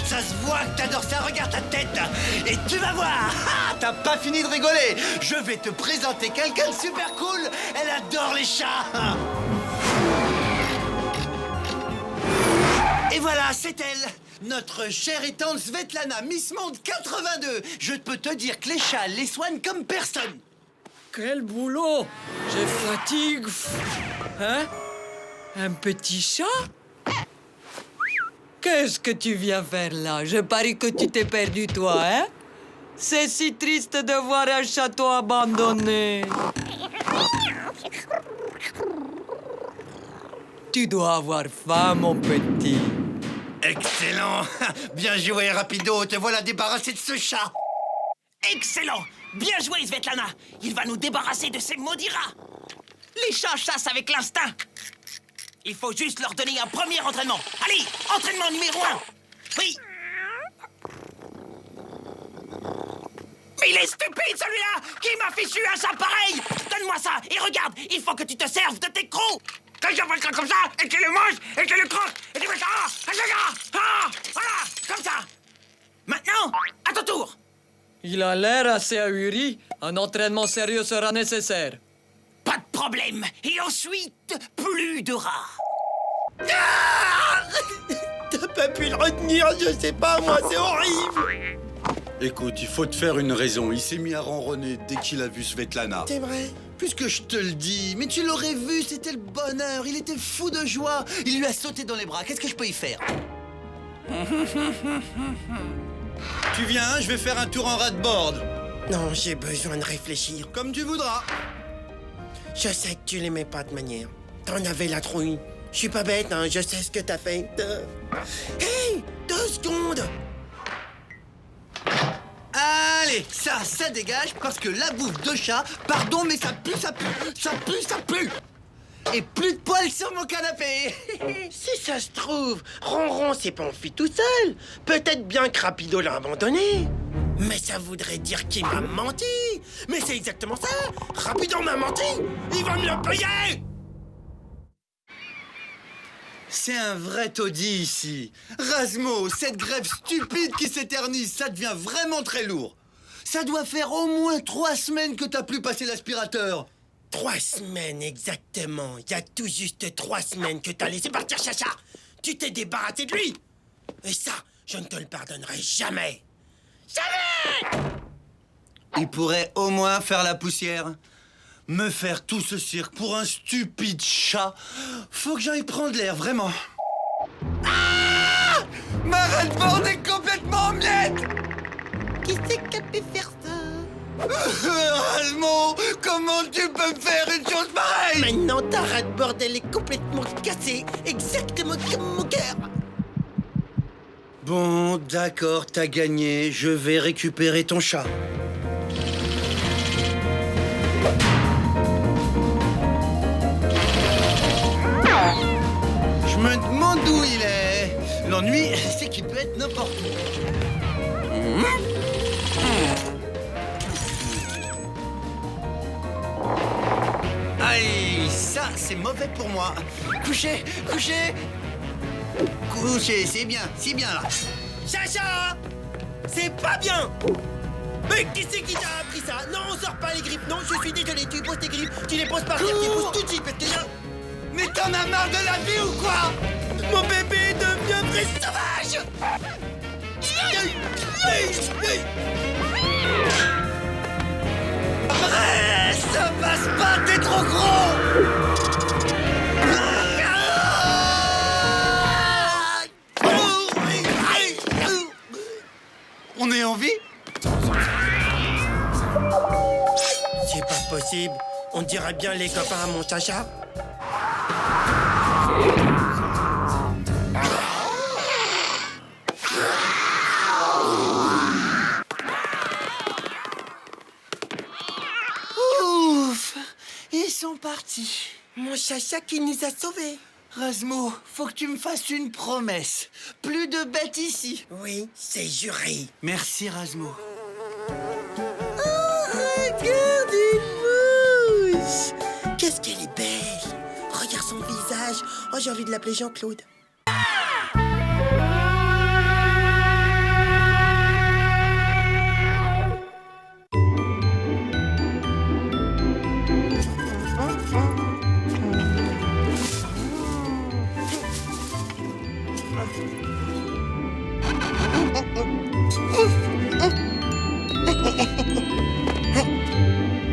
Ça se voit que t'adores ça, regarde ta tête. Et tu vas voir, t'as pas fini de rigoler. Je vais te présenter quelqu'un de super cool. Elle adore les chats. Et voilà, c'est elle, notre chère et tante Svetlana, Miss Monde 82. Je peux te dire que les chats les soignent comme personne. Quel boulot! Je fatigue. Hein? Un petit chat? Qu'est-ce que tu viens faire là? Je parie que tu t'es perdu, toi, hein? C'est si triste de voir un château abandonné. Tu dois avoir faim, mon petit. Excellent. Bien joué, Rapido. Te voilà débarrassé de ce chat. Excellent! Bien joué, Svetlana! Il va nous débarrasser de ces maudits rats! Les chats chassent avec l'instinct! Il faut juste leur donner un premier entraînement! Allez, entraînement numéro 1! Oui! Mais il est stupide, celui-là! Qui m'a fichu un chat pareil? Donne-moi ça et regarde! Il faut que tu te serves de tes crocs! Que je fasse ça comme ça, et que le mange, et que le croque, et tu fais ça! Voilà! Comme ça! Maintenant, à ton tour! Il a l'air assez ahuri. Un entraînement sérieux sera nécessaire. Pas de problème. Et ensuite, plus de rats. T'as pas pu le retenir, je sais pas, moi, c'est horrible. Écoute, il faut te faire une raison. Il s'est mis à ronronner dès qu'il a vu Svetlana. C'est vrai. Puisque je te le dis, mais tu l'aurais vu, c'était le bonheur. Il était fou de joie. Il lui a sauté dans les bras. Qu'est-ce que je peux y faire? Tu viens, je vais faire un tour en ratboard. Non, j'ai besoin de réfléchir. Comme tu voudras. Je sais que tu l'aimais pas de manière. T'en avais la trouille. Je suis pas bête, hein, je sais ce que t'as fait. Hey, 2 secondes. Allez, ça dégage parce que la bouffe de chat, pardon, mais ça pue, ça pue, ça pue, ça pue. Et plus de poils sur mon canapé. Si ça se trouve, Ronron s'est pas enfui tout seul. Peut-être bien que Rapido l'a abandonné. Mais ça voudrait dire qu'il m'a menti. Mais c'est exactement ça. Rapido m'a menti. Il va me le payer. C'est un vrai taudis ici. Rasmo, cette grève stupide qui s'éternise, ça devient vraiment très lourd. Ça doit faire au moins 3 semaines que t'as plus passé l'aspirateur. 3 semaines exactement. Il y a tout juste 3 semaines que t'as laissé partir Chacha. Tu t'es débarrassé de lui. Et ça, je ne te le pardonnerai jamais. Jamais! Il pourrait au moins faire la poussière. Me faire tout ce cirque pour un stupide chat. Faut que j'aille prendre l'air, vraiment. Ah! Ma ratboard est complètement en miettes! Qui c'est qui a pu faire ça? Rasmo, comment tu peux me faire une chose pareille? Maintenant, ta ratboard, elle est complètement cassée. Exactement comme mon cœur. Bon, d'accord, t'as gagné. Je vais récupérer ton chat. Je me demande où mec, il peut être n'importe où. Aïe, ça, c'est mauvais pour moi. Couchez, couchez. Couchez, c'est bien là. Chacha! C'est pas bien! Mais qui c'est qui t'a appris ça? Non, on sort pas les griffes, non, je suis désolé, tu poses tes griffes, tu les poses par terre, tu les poses tout de suite, parce que là... Mais t'en as marre de la vie ou quoi? Mon bébé devient vrai sauvage! Ça passe pas, t'es trop gros! On est en vie? C'est pas possible, on dirait bien les copains à mon chacha. Ouf! Ils sont partis. Mon chacha qui nous a sauvés. Rasmo, faut que tu me fasses une promesse. Plus de bêtes ici. Oui, c'est juré. Merci, Rasmo. Regarde une mouche! Qu'est-ce qu'elle est belle! Regarde son visage. Oh, j'ai envie de l'appeler Jean-Claude.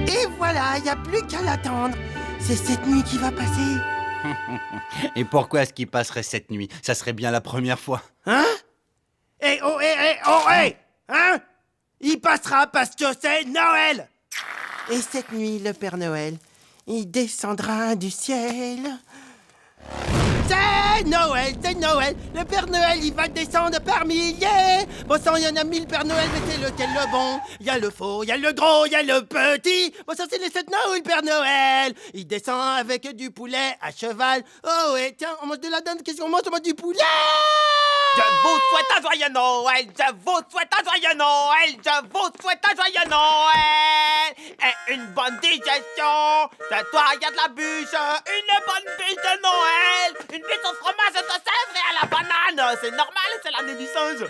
Et voilà, il n'y a plus qu'à l'attendre. C'est cette nuit qui va passer. Et pourquoi est-ce qu'il passerait cette nuit? Ça serait bien la première fois. Hein? Eh oh, hein? Il passera parce que c'est Noël. Et cette nuit, le Père Noël, il descendra du ciel. C'est Noël, c'est Noël. Le Père Noël, il va descendre par milliers. Bon sang, il y en a 1000 Père Noël, mais c'est lequel le bon? Il y a le faux, il y a le gros, il y a le petit. Bon sang, c'est les 7 Noël, Père Noël. Il descend avec du poulet à cheval. Oh ouais, tiens, on mange de la dinde. Qu'est-ce qu'on mange? On mange du poulet. Je vous souhaite un joyeux Noël, je vous souhaite un joyeux Noël, je vous souhaite un joyeux Noël et une bonne digestion. Ce soir, il y a de la bûche, une bonne bûche de Noël, une bûche au fromage de sèvres et à la banane. C'est normal, c'est l'année du singe.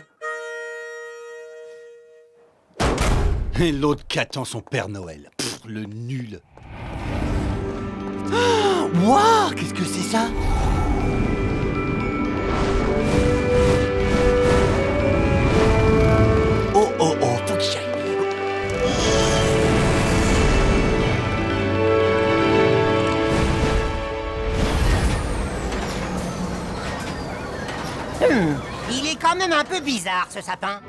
Et l'autre qui attend son Père Noël. Pff, le nul. Waouh, qu'est-ce que c'est ça? Oh, faut que j'aille. Il est quand même un peu bizarre, ce sapin.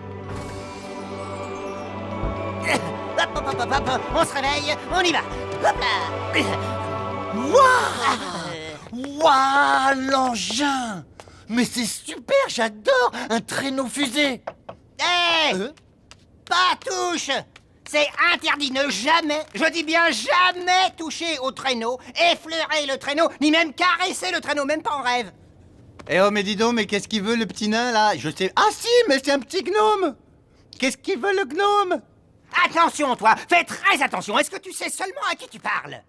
Hop, hop, hop, hop, hop. On se réveille, on y va. Hop là. Waouh, l'engin! Mais c'est super, j'adore un traîneau fusée. Hé! Pas touche! C'est interdit, ne jamais, je dis bien jamais toucher au traîneau, effleurer le traîneau, ni même caresser le traîneau, même pas en rêve. Eh oh, mais dis donc, mais qu'est-ce qu'il veut le petit nain là? Je sais. Ah si, mais c'est un petit gnome! Qu'est-ce qu'il veut le gnome? Attention, toi, fais très attention. Est-ce que tu sais seulement à qui tu parles?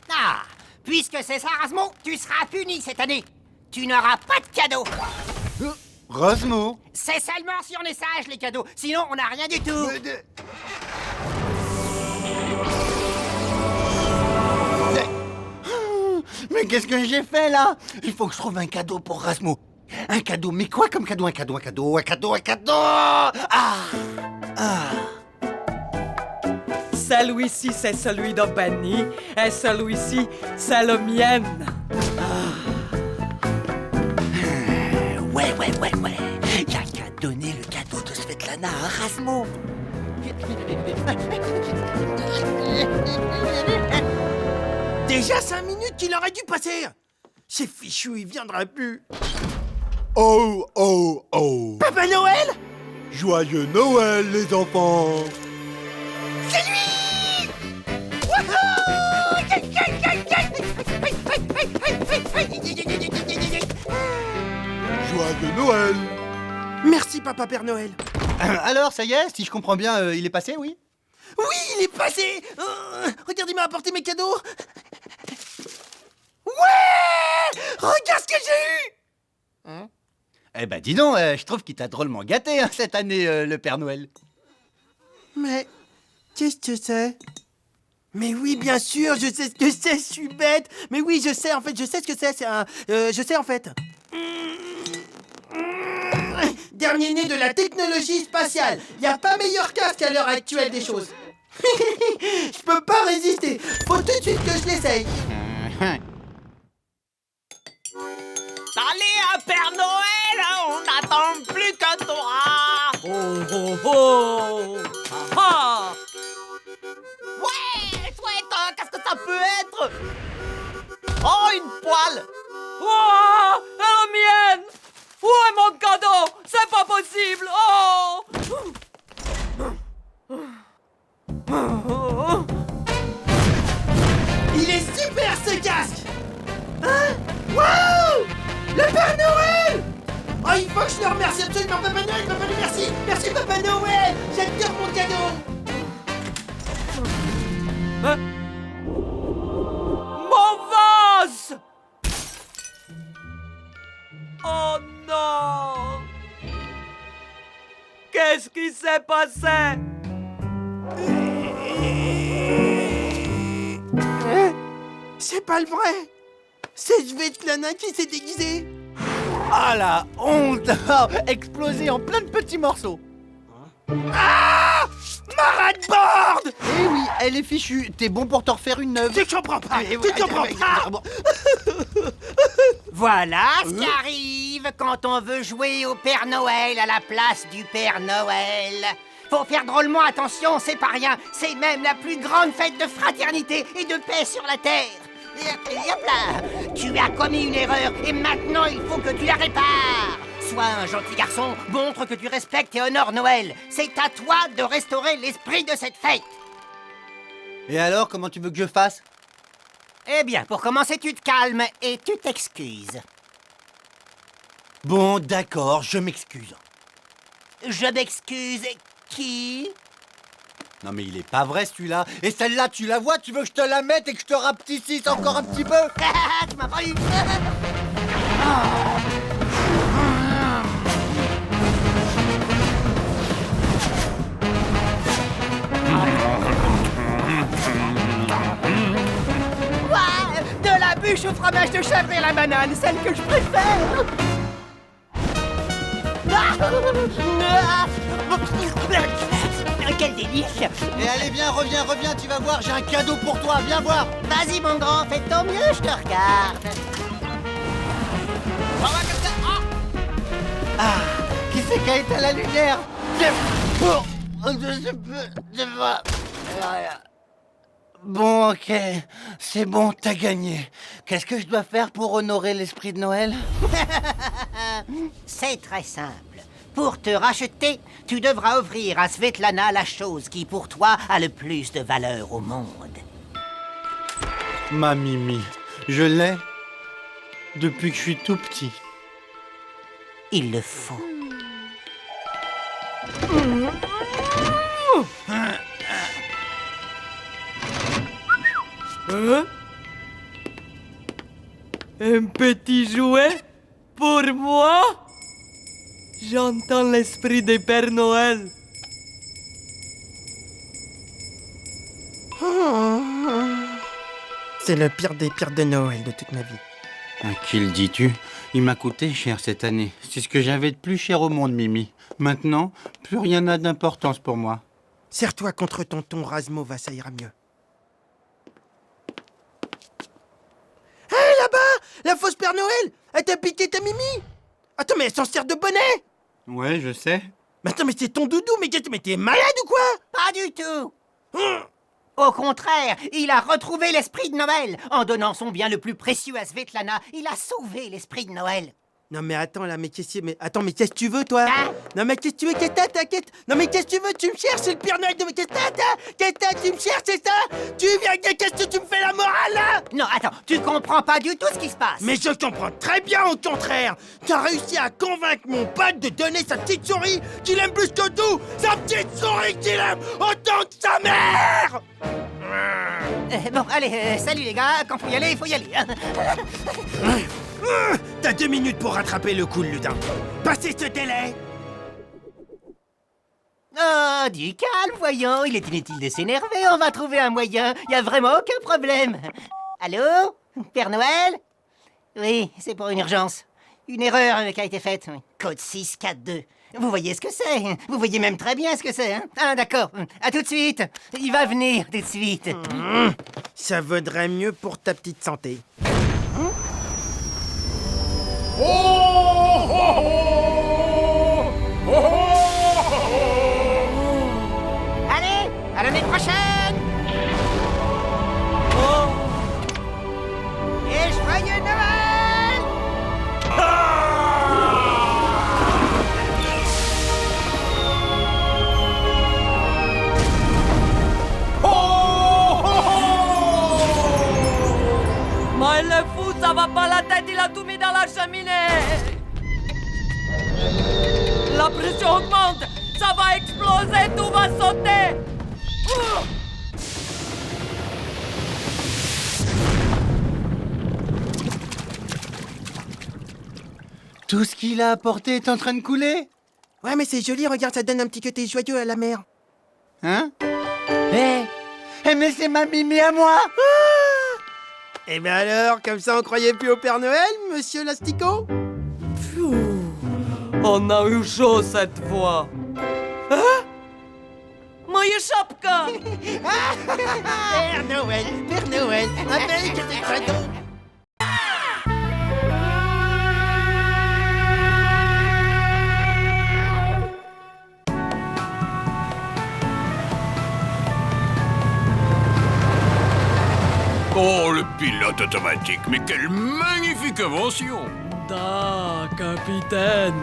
Ah, puisque c'est ça, Rasmo, tu seras puni cette année. Tu n'auras pas de cadeau. Rasmo. C'est seulement si on est sage, les cadeaux. Sinon, on n'a rien du tout. Mais qu'est-ce que j'ai fait là? Il faut que je trouve un cadeau pour Rasmo. Un cadeau, mais quoi comme cadeau? Un cadeau. Celui-ci, c'est celui de Benny. Et celui-ci, c'est le mien. Ouais. Y'a qu'à donner le cadeau de Svetlana à Rasmo. Déjà 5 minutes qu'il aurait dû passer. C'est fichu, il viendra plus. Oh. Papa Noël? Joyeux Noël, les enfants. C'est lui! Joyeux Noël. Merci, Papa Père Noël. Alors, ça y est, si je comprends bien, il est passé, oui? Oui, il est passé. Regarde, il m'a apporté mes cadeaux. Ouais! Regarde ce que j'ai eu. Eh ben, dis donc, je trouve qu'il t'a drôlement gâté, hein, cette année, le Père Noël. Mais qu'est-ce que c'est? Mais oui, bien sûr, je sais ce que c'est, je suis bête. Mais oui, je sais, en fait, je sais ce que c'est un... je sais, en fait. Dernier né de la technologie spatiale. Y a pas meilleur casque à l'heure actuelle des choses. Je peux pas résister. Faut tout de suite que je l'essaye. Allez, Père Noël, on n'attend plus que toi. Oh, oh, oh. Ah. Ouais, chouette, qu'est-ce que ça peut être? Oh, une poêle. Oh, la mienne. Où est mon cadeau? C'est pas possible. Oh. Il est super ce casque. Hein? Waouh! Le Père Noël! Oh, il faut que je le remercie absolument, Papa Noël, Papa Noël, merci! Merci, Papa Noël! J'adore mon cadeau! Hein? Mon vase! Oh non! Qu'est-ce qui s'est passé? C'est pas le vrai! C'est Svetlana qui s'est déguisée! Ah la honte! Explosé en plein de petits morceaux. Ah! Ma board! Eh oui, elle est fichue. T'es bon pour t'en refaire une neuve. Tu comprends pas! Tu comprends pas! Voilà ce qui arrive quand on veut jouer au Père Noël à la place du Père Noël. Faut faire drôlement attention, c'est pas rien. C'est même la plus grande fête de fraternité et de paix sur la Terre. Et hop là! Tu as commis une erreur et maintenant il faut que tu la répares. Sois un gentil garçon, montre que tu respectes et honores Noël. C'est à toi de restaurer l'esprit de cette fête. Et alors, comment tu veux que je fasse? Eh bien, pour commencer, tu te calmes et tu t'excuses. Bon, d'accord, je m'excuse. Je m'excuse. Qui? Non mais il est pas vrai celui-là. Et celle-là, tu la vois? Tu veux que je te la mette et que je te rapetississe encore un petit peu? Tu m'as pas eu. Ouais, de la bûche au fromage de chèvre et à la banane, celle que je préfère. Quel délice! Et allez, viens, reviens, tu vas voir, j'ai un cadeau pour toi, viens voir! Vas-y, mon grand, fais de ton mieux, je te regarde. Ah, qui c'est qui a éteint la lumière? Bon, ok, c'est bon, t'as gagné. Qu'est-ce que je dois faire pour honorer l'esprit de Noël? C'est très simple. Pour te racheter, tu devras offrir à Svetlana la chose qui, pour toi, a le plus de valeur au monde. Ma Mimi, je l'ai depuis que je suis tout petit. Il le faut. Hein? Un petit jouet pour moi? J'entends l'esprit des Pères Noël. C'est le pire des pires de Noël de toute ma vie. À qui le dis-tu? Il m'a coûté cher cette année. C'est ce que j'avais de plus cher au monde, Mimi. Maintenant, plus rien n'a d'importance pour moi. Serre-toi contre tonton Razmova, ça ira mieux. Hé, là-bas! La fausse Père Noël! Elle t'a piqué ta Mimi! Attends, mais elle s'en sert de bonnet! Ouais, je sais. Mais attends, mais c'est ton doudou, mais t'es malade ou quoi? Pas du tout. Au contraire, il a retrouvé l'esprit de Noël. En donnant son bien le plus précieux à Svetlana, il a sauvé l'esprit de Noël. Non mais attends là, mais qu'est-ce que tu veux toi? Non mais qu'est-ce que tu veux? Qu'est-ce que t'inquiète? Non mais qu'est-ce que tu veux? Tu me cherches, c'est le Père Noël de... Qu'est-ce que tu me cherches, c'est ça? Tu viens, qu'est-ce que tu me fais la morale là? Non, attends, tu comprends pas du tout ce qui se passe. Mais je comprends très bien au contraire. T'as réussi à convaincre mon pote de donner sa petite souris qu'il aime plus que tout. Sa petite souris qu'il aime autant que sa mère. Bon, allez, salut les gars, quand faut y aller, hein. T'as 2 minutes pour rattraper le coup, le lutin. Passez ce délai. Oh, du calme, voyons, il est inutile de s'énerver, on va trouver un moyen, y a vraiment aucun problème. Allô? Père Noël? Oui, c'est pour une urgence. Une erreur qui a été faite. Code 642. Vous voyez ce que c'est? Vous voyez même très bien ce que c'est, hein? Ah, d'accord. À tout de suite. Il va venir tout de suite. Ça vaudrait mieux pour ta petite santé. Allez, à l'année prochaine. Et joyeux Noël! Mais le fou, ça va pas la tête, il a tout mis dans la cheminée. La pression augmente, ça va exploser, tout va sauter. Tout ce qu'il a apporté est en train de couler. Ouais, mais c'est joli, regarde, ça donne un petit côté joyeux à la mer. Hein? Mais c'est ma Mimi à moi. Eh ben alors, comme ça on croyait plus au Père Noël, monsieur l'asticot? On a eu chaud cette fois. Hein? Moje szapka! Père Noël, avec des cadeaux. Oh, le pilote automatique, mais quelle magnifique invention! Da, capitaine.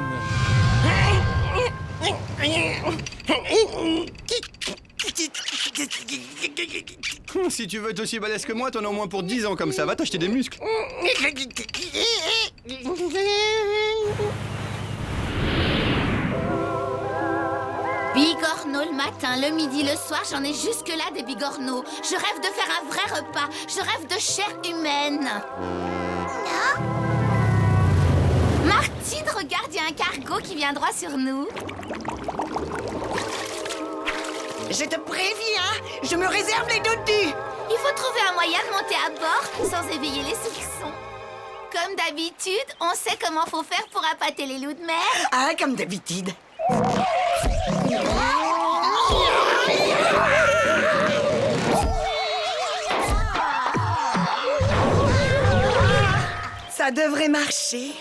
Si tu veux être aussi balèze que moi, t'en as au moins pour 10 ans comme ça. Va t'acheter des muscles. Bigorneau le matin, le midi, le soir, j'en ai jusque-là des bigorneaux. Je rêve de faire un vrai repas. Je rêve de chair humaine. Ah. Martine, regarde, il y a un cargo qui vient droit sur nous. Je te préviens, je me réserve les dodus. Il faut trouver un moyen de monter à bord sans éveiller les soupçons. Comme d'habitude, on sait comment faut faire pour appâter les loups de mer. Ah, comme d'habitude. Ça devrait marcher.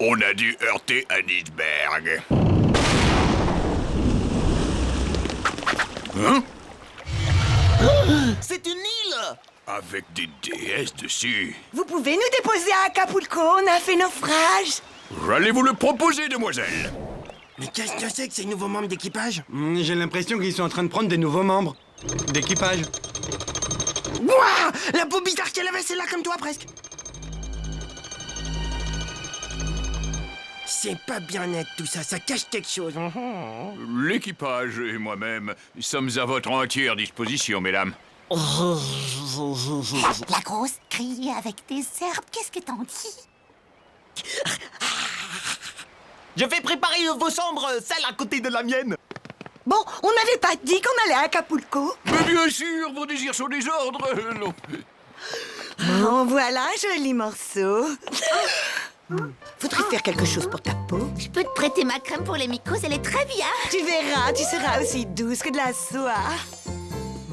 On a dû heurter un iceberg. Hein? C'est une île. Avec des déesses dessus. Vous pouvez nous déposer à Acapulco, on a fait naufrage. J'allais vous le proposer, demoiselle. Mais qu'est-ce que c'est que ces nouveaux membres d'équipage? J'ai l'impression qu'ils sont en train de prendre des nouveaux membres d'équipage. Ouah! La peau bizarre qu'elle avait, c'est là comme toi presque. C'est pas bien net tout ça, ça cache quelque chose. L'équipage et moi-même sommes à votre entière disposition, mesdames. La grosse grille avec des herbes, qu'est-ce que t'en dis? Je vais préparer vos chambres, celle à côté de la mienne. Bon, on n'avait pas dit qu'on allait à Acapulco. Mais bien sûr, vos désirs sont des ordres. Non. Oh, voilà un joli morceau. Faudrait faire quelque chose pour ta peau. Je peux te prêter ma crème pour les mycoses, elle est très bien. Tu verras, tu seras aussi douce que de la soie.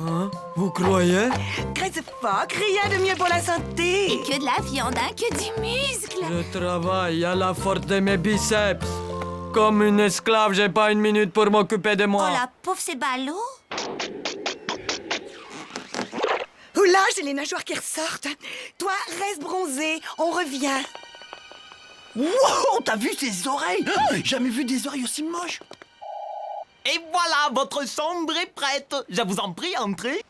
Hein? Vous croyez? Graisse phoque, rien de mieux pour la santé. Et que de la viande, hein, que du muscle. Je travaille à la force de mes biceps. Comme une esclave, j'ai pas une minute pour m'occuper de moi. Oh la pauvre, c'est ballot. Où Oula, j'ai les nageoires qui ressortent. Toi, reste bronzé, on revient. Wow, t'as vu ses oreilles? Jamais vu des oreilles aussi moches. Et voilà, votre chambre est prête. Je vous en prie, entrez.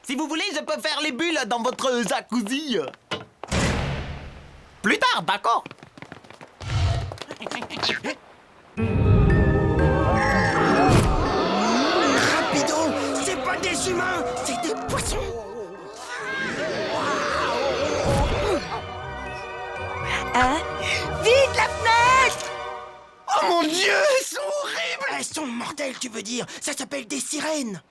Si vous voulez, je peux faire les bulles dans votre jacuzzi. Plus tard, d'accord? Rapido, c'est pas des humains, c'est des poissons. Hein? Vite, la fenêtre! Oh mon Dieu, elles sont horribles! Elles sont mortelles, tu veux dire? Ça s'appelle des sirènes.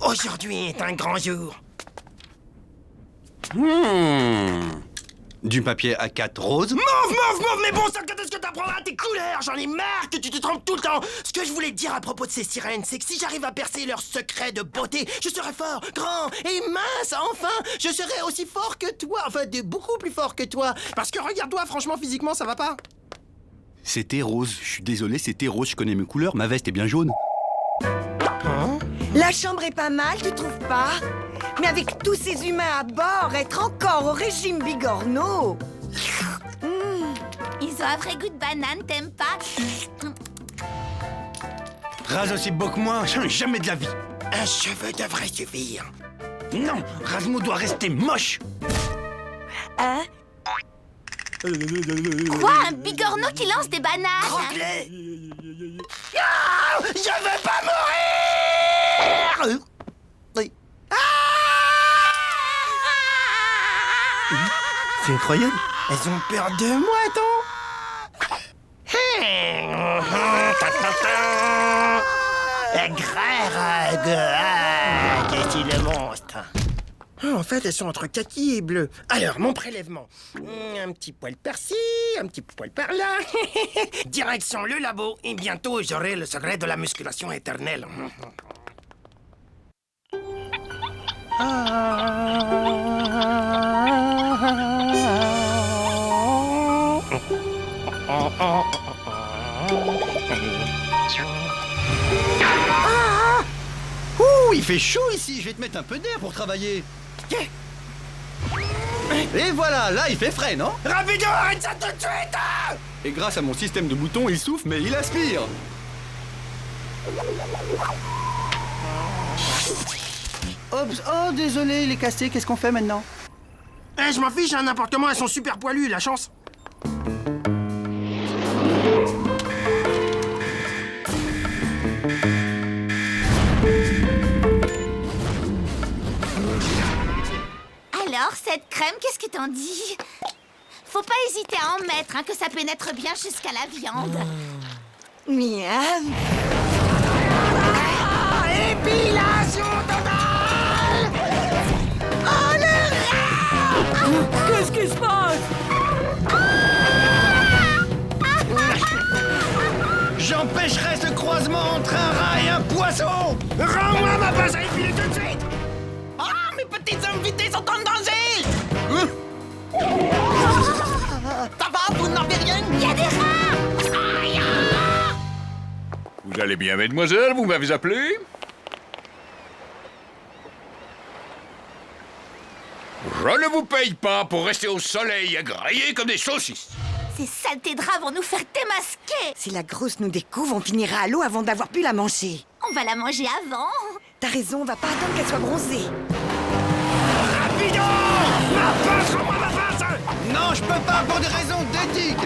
Aujourd'hui est un grand jour. Du papier A4 rose. Mauve, mais bon sang, quand est-ce que t'apprendras tes couleurs? J'en ai marre que tu te trompes tout le temps. Ce que je voulais te dire à propos de ces sirènes, c'est que si j'arrive à percer leur secret de beauté, je serai fort, grand et mince, enfin. Je serai aussi fort que toi, enfin, beaucoup plus fort que toi. Parce que regarde-toi, franchement, physiquement, ça va pas. C'était rose. Je suis désolé, c'était rose. Je connais mes couleurs. Ma veste est bien jaune. La chambre est pas mal, tu trouves pas? Mais avec tous ces humains à bord, être encore au régime bigorneau. Ils ont un vrai goût de banane, t'aimes pas? Rase aussi beau que moi, jamais de la vie. Un cheveu devrait suffire. Non, Razmo doit rester moche. Hein? Quoi? Un bigorneau qui lance des bananes? Croque-les! Ah, je veux pas mourir! C'est incroyable. Elles ont peur de moi, attends. Qu'est-ce le monstre? En fait, elles sont entre kaki et bleu. Alors, mon prélèvement. Un petit poil par-ci, un petit poil par-là. Direction le labo, et bientôt j'aurai le secret de la musculation éternelle. Ouh, il fait chaud ici. Je vais te mettre un peu d'air pour travailler. Et voilà, là, il fait frais, non? Rapido, arrête ça tout de suite! Et grâce à mon système de boutons, il souffle, mais il aspire. Oups, oh, désolé, il est cassé. Qu'est-ce qu'on fait maintenant? Eh, je m'en fiche, hein, n'importe comment, elles sont super poilues, la chance. Alors, cette crème, qu'est-ce que t'en dis? Faut pas hésiter à en mettre, hein, que ça pénètre bien jusqu'à la viande. Miam. Épilation totale! Oh, le rat! Qu'est-ce qui se passe? J'empêcherai ce croisement entre un rat et un poisson! Rends-moi ma pince à épiler tout de suite! Ah, mes petites invités sont en danger! Ça va, vous n'avez rien? Il y a des rats! Aïe! Vous allez bien, mademoiselle? Vous m'avez appelé? Je ne vous paye pas pour rester au soleil à griller comme des saucisses. Ces saletés de rats vont nous faire démasquer! Si la grosse nous découvre, on finira à l'eau avant d'avoir pu la manger. On va la manger avant! T'as raison, on va pas attendre qu'elle soit bronzée. Rapido! Ma pince, rends-moi ma pince! Non, je peux pas pour des raisons d'éthique.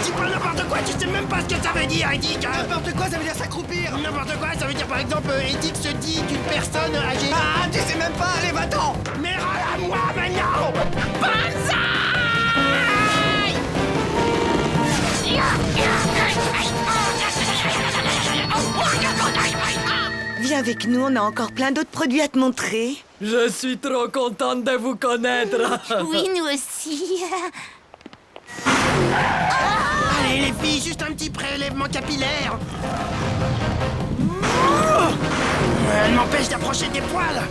Dis pas n'importe quoi, tu sais même pas ce que ça veut dire, éthique! Hein? N'importe quoi, ça veut dire s'accroupir. N'importe quoi, ça veut dire par exemple, éthique se dit d'une personne âgée. Ah, tu sais même pas, allez, va-t'en! Mais rends-la-moi maintenant! Banzai! Viens avec nous, on a encore plein d'autres produits à te montrer. Je suis trop contente de vous connaître. Oui, nous aussi. Allez les filles, juste un petit prélèvement capillaire. Elle m'empêche d'approcher des poils.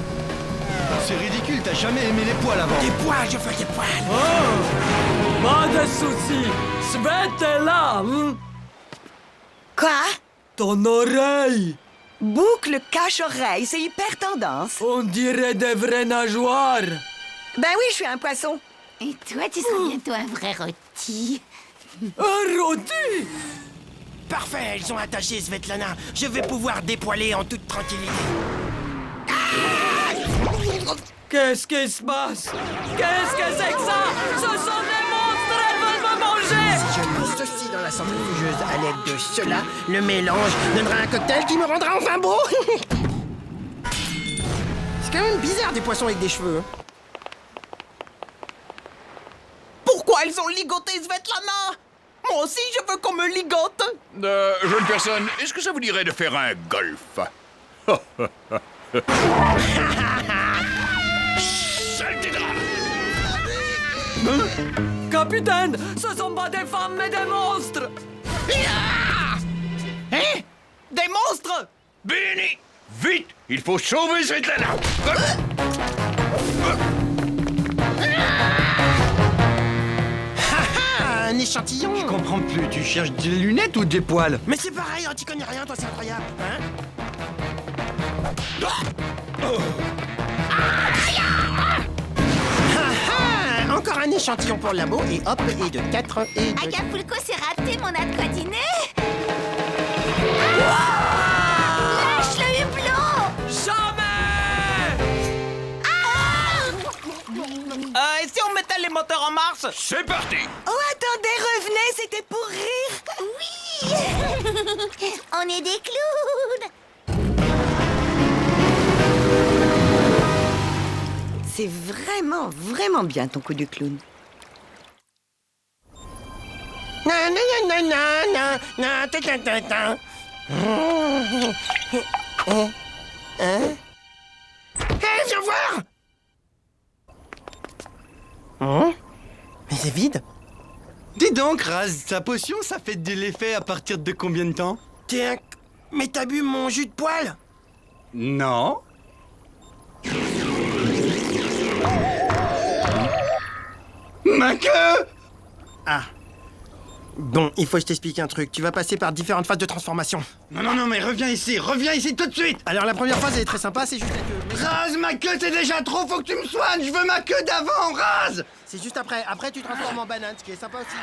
C'est ridicule, t'as jamais aimé les poils avant. Des poils, je veux des poils. Oh, pas de soucis. Svet est là. Quoi? Ton oreille. Boucle, cache-oreille, c'est hyper tendance. On dirait des vrais nageoires. Ben oui, je suis un poisson. Et toi, tu seras bientôt un vrai rôti. Un rôti? Parfait, elles ont attaché Svetlana. Je vais pouvoir dépoiler en toute tranquillité. Qu'est-ce qui se passe? Qu'est-ce que c'est que ça? Ce sont des monstres, elles veulent me manger! Si je mets ceci dans la centrifugeuse à l'aide de cela, le mélange donnera un cocktail qui me rendra enfin beau. C'est quand même bizarre des poissons avec des cheveux. Hein. Pourquoi elles ont ligoté Svetlana? Moi aussi, je veux qu'on me ligote. Jeune personne, est-ce que ça vous dirait de faire un golf? Saleté de rat! Capitaine, ce sont pas des femmes mais des monstres! Hein? Des monstres? Benny! Vite! Il faut sauver Svetlana! Un échantillon. Je comprends plus, tu cherches des lunettes ou des poils? Mais c'est pareil, tu connais rien, toi, c'est incroyable. Hein? Encore un échantillon pour le labo, et hop, et de 4 et de... Acapulco, c'est raté, mon a de quoi dîner. Lâche le hublot. Jamais! Et si on mettait les moteurs en marche? C'est parti! Oh, attendez, revenez, c'était pour rire. Oui. On est des clowns. C'est vraiment, vraiment bien ton coup de clown. Hé, viens voir! Hein? Mais c'est vide. Dis donc, Raz, ta potion, ça fait de l'effet à partir de combien de temps? Mais t'as bu mon jus de poil? Non. Ma queue! Ah. Bon, il faut que je t'explique un truc. Tu vas passer par différentes phases de transformation. Non, mais reviens ici tout de suite! Alors la première phase, elle est très sympa, c'est juste la queue. Raz, ma queue, c'est déjà trop, faut que tu me soignes! Je veux ma queue d'avant, Raz! C'est juste après. Après, tu transformes en banane, ce qui est sympa aussi.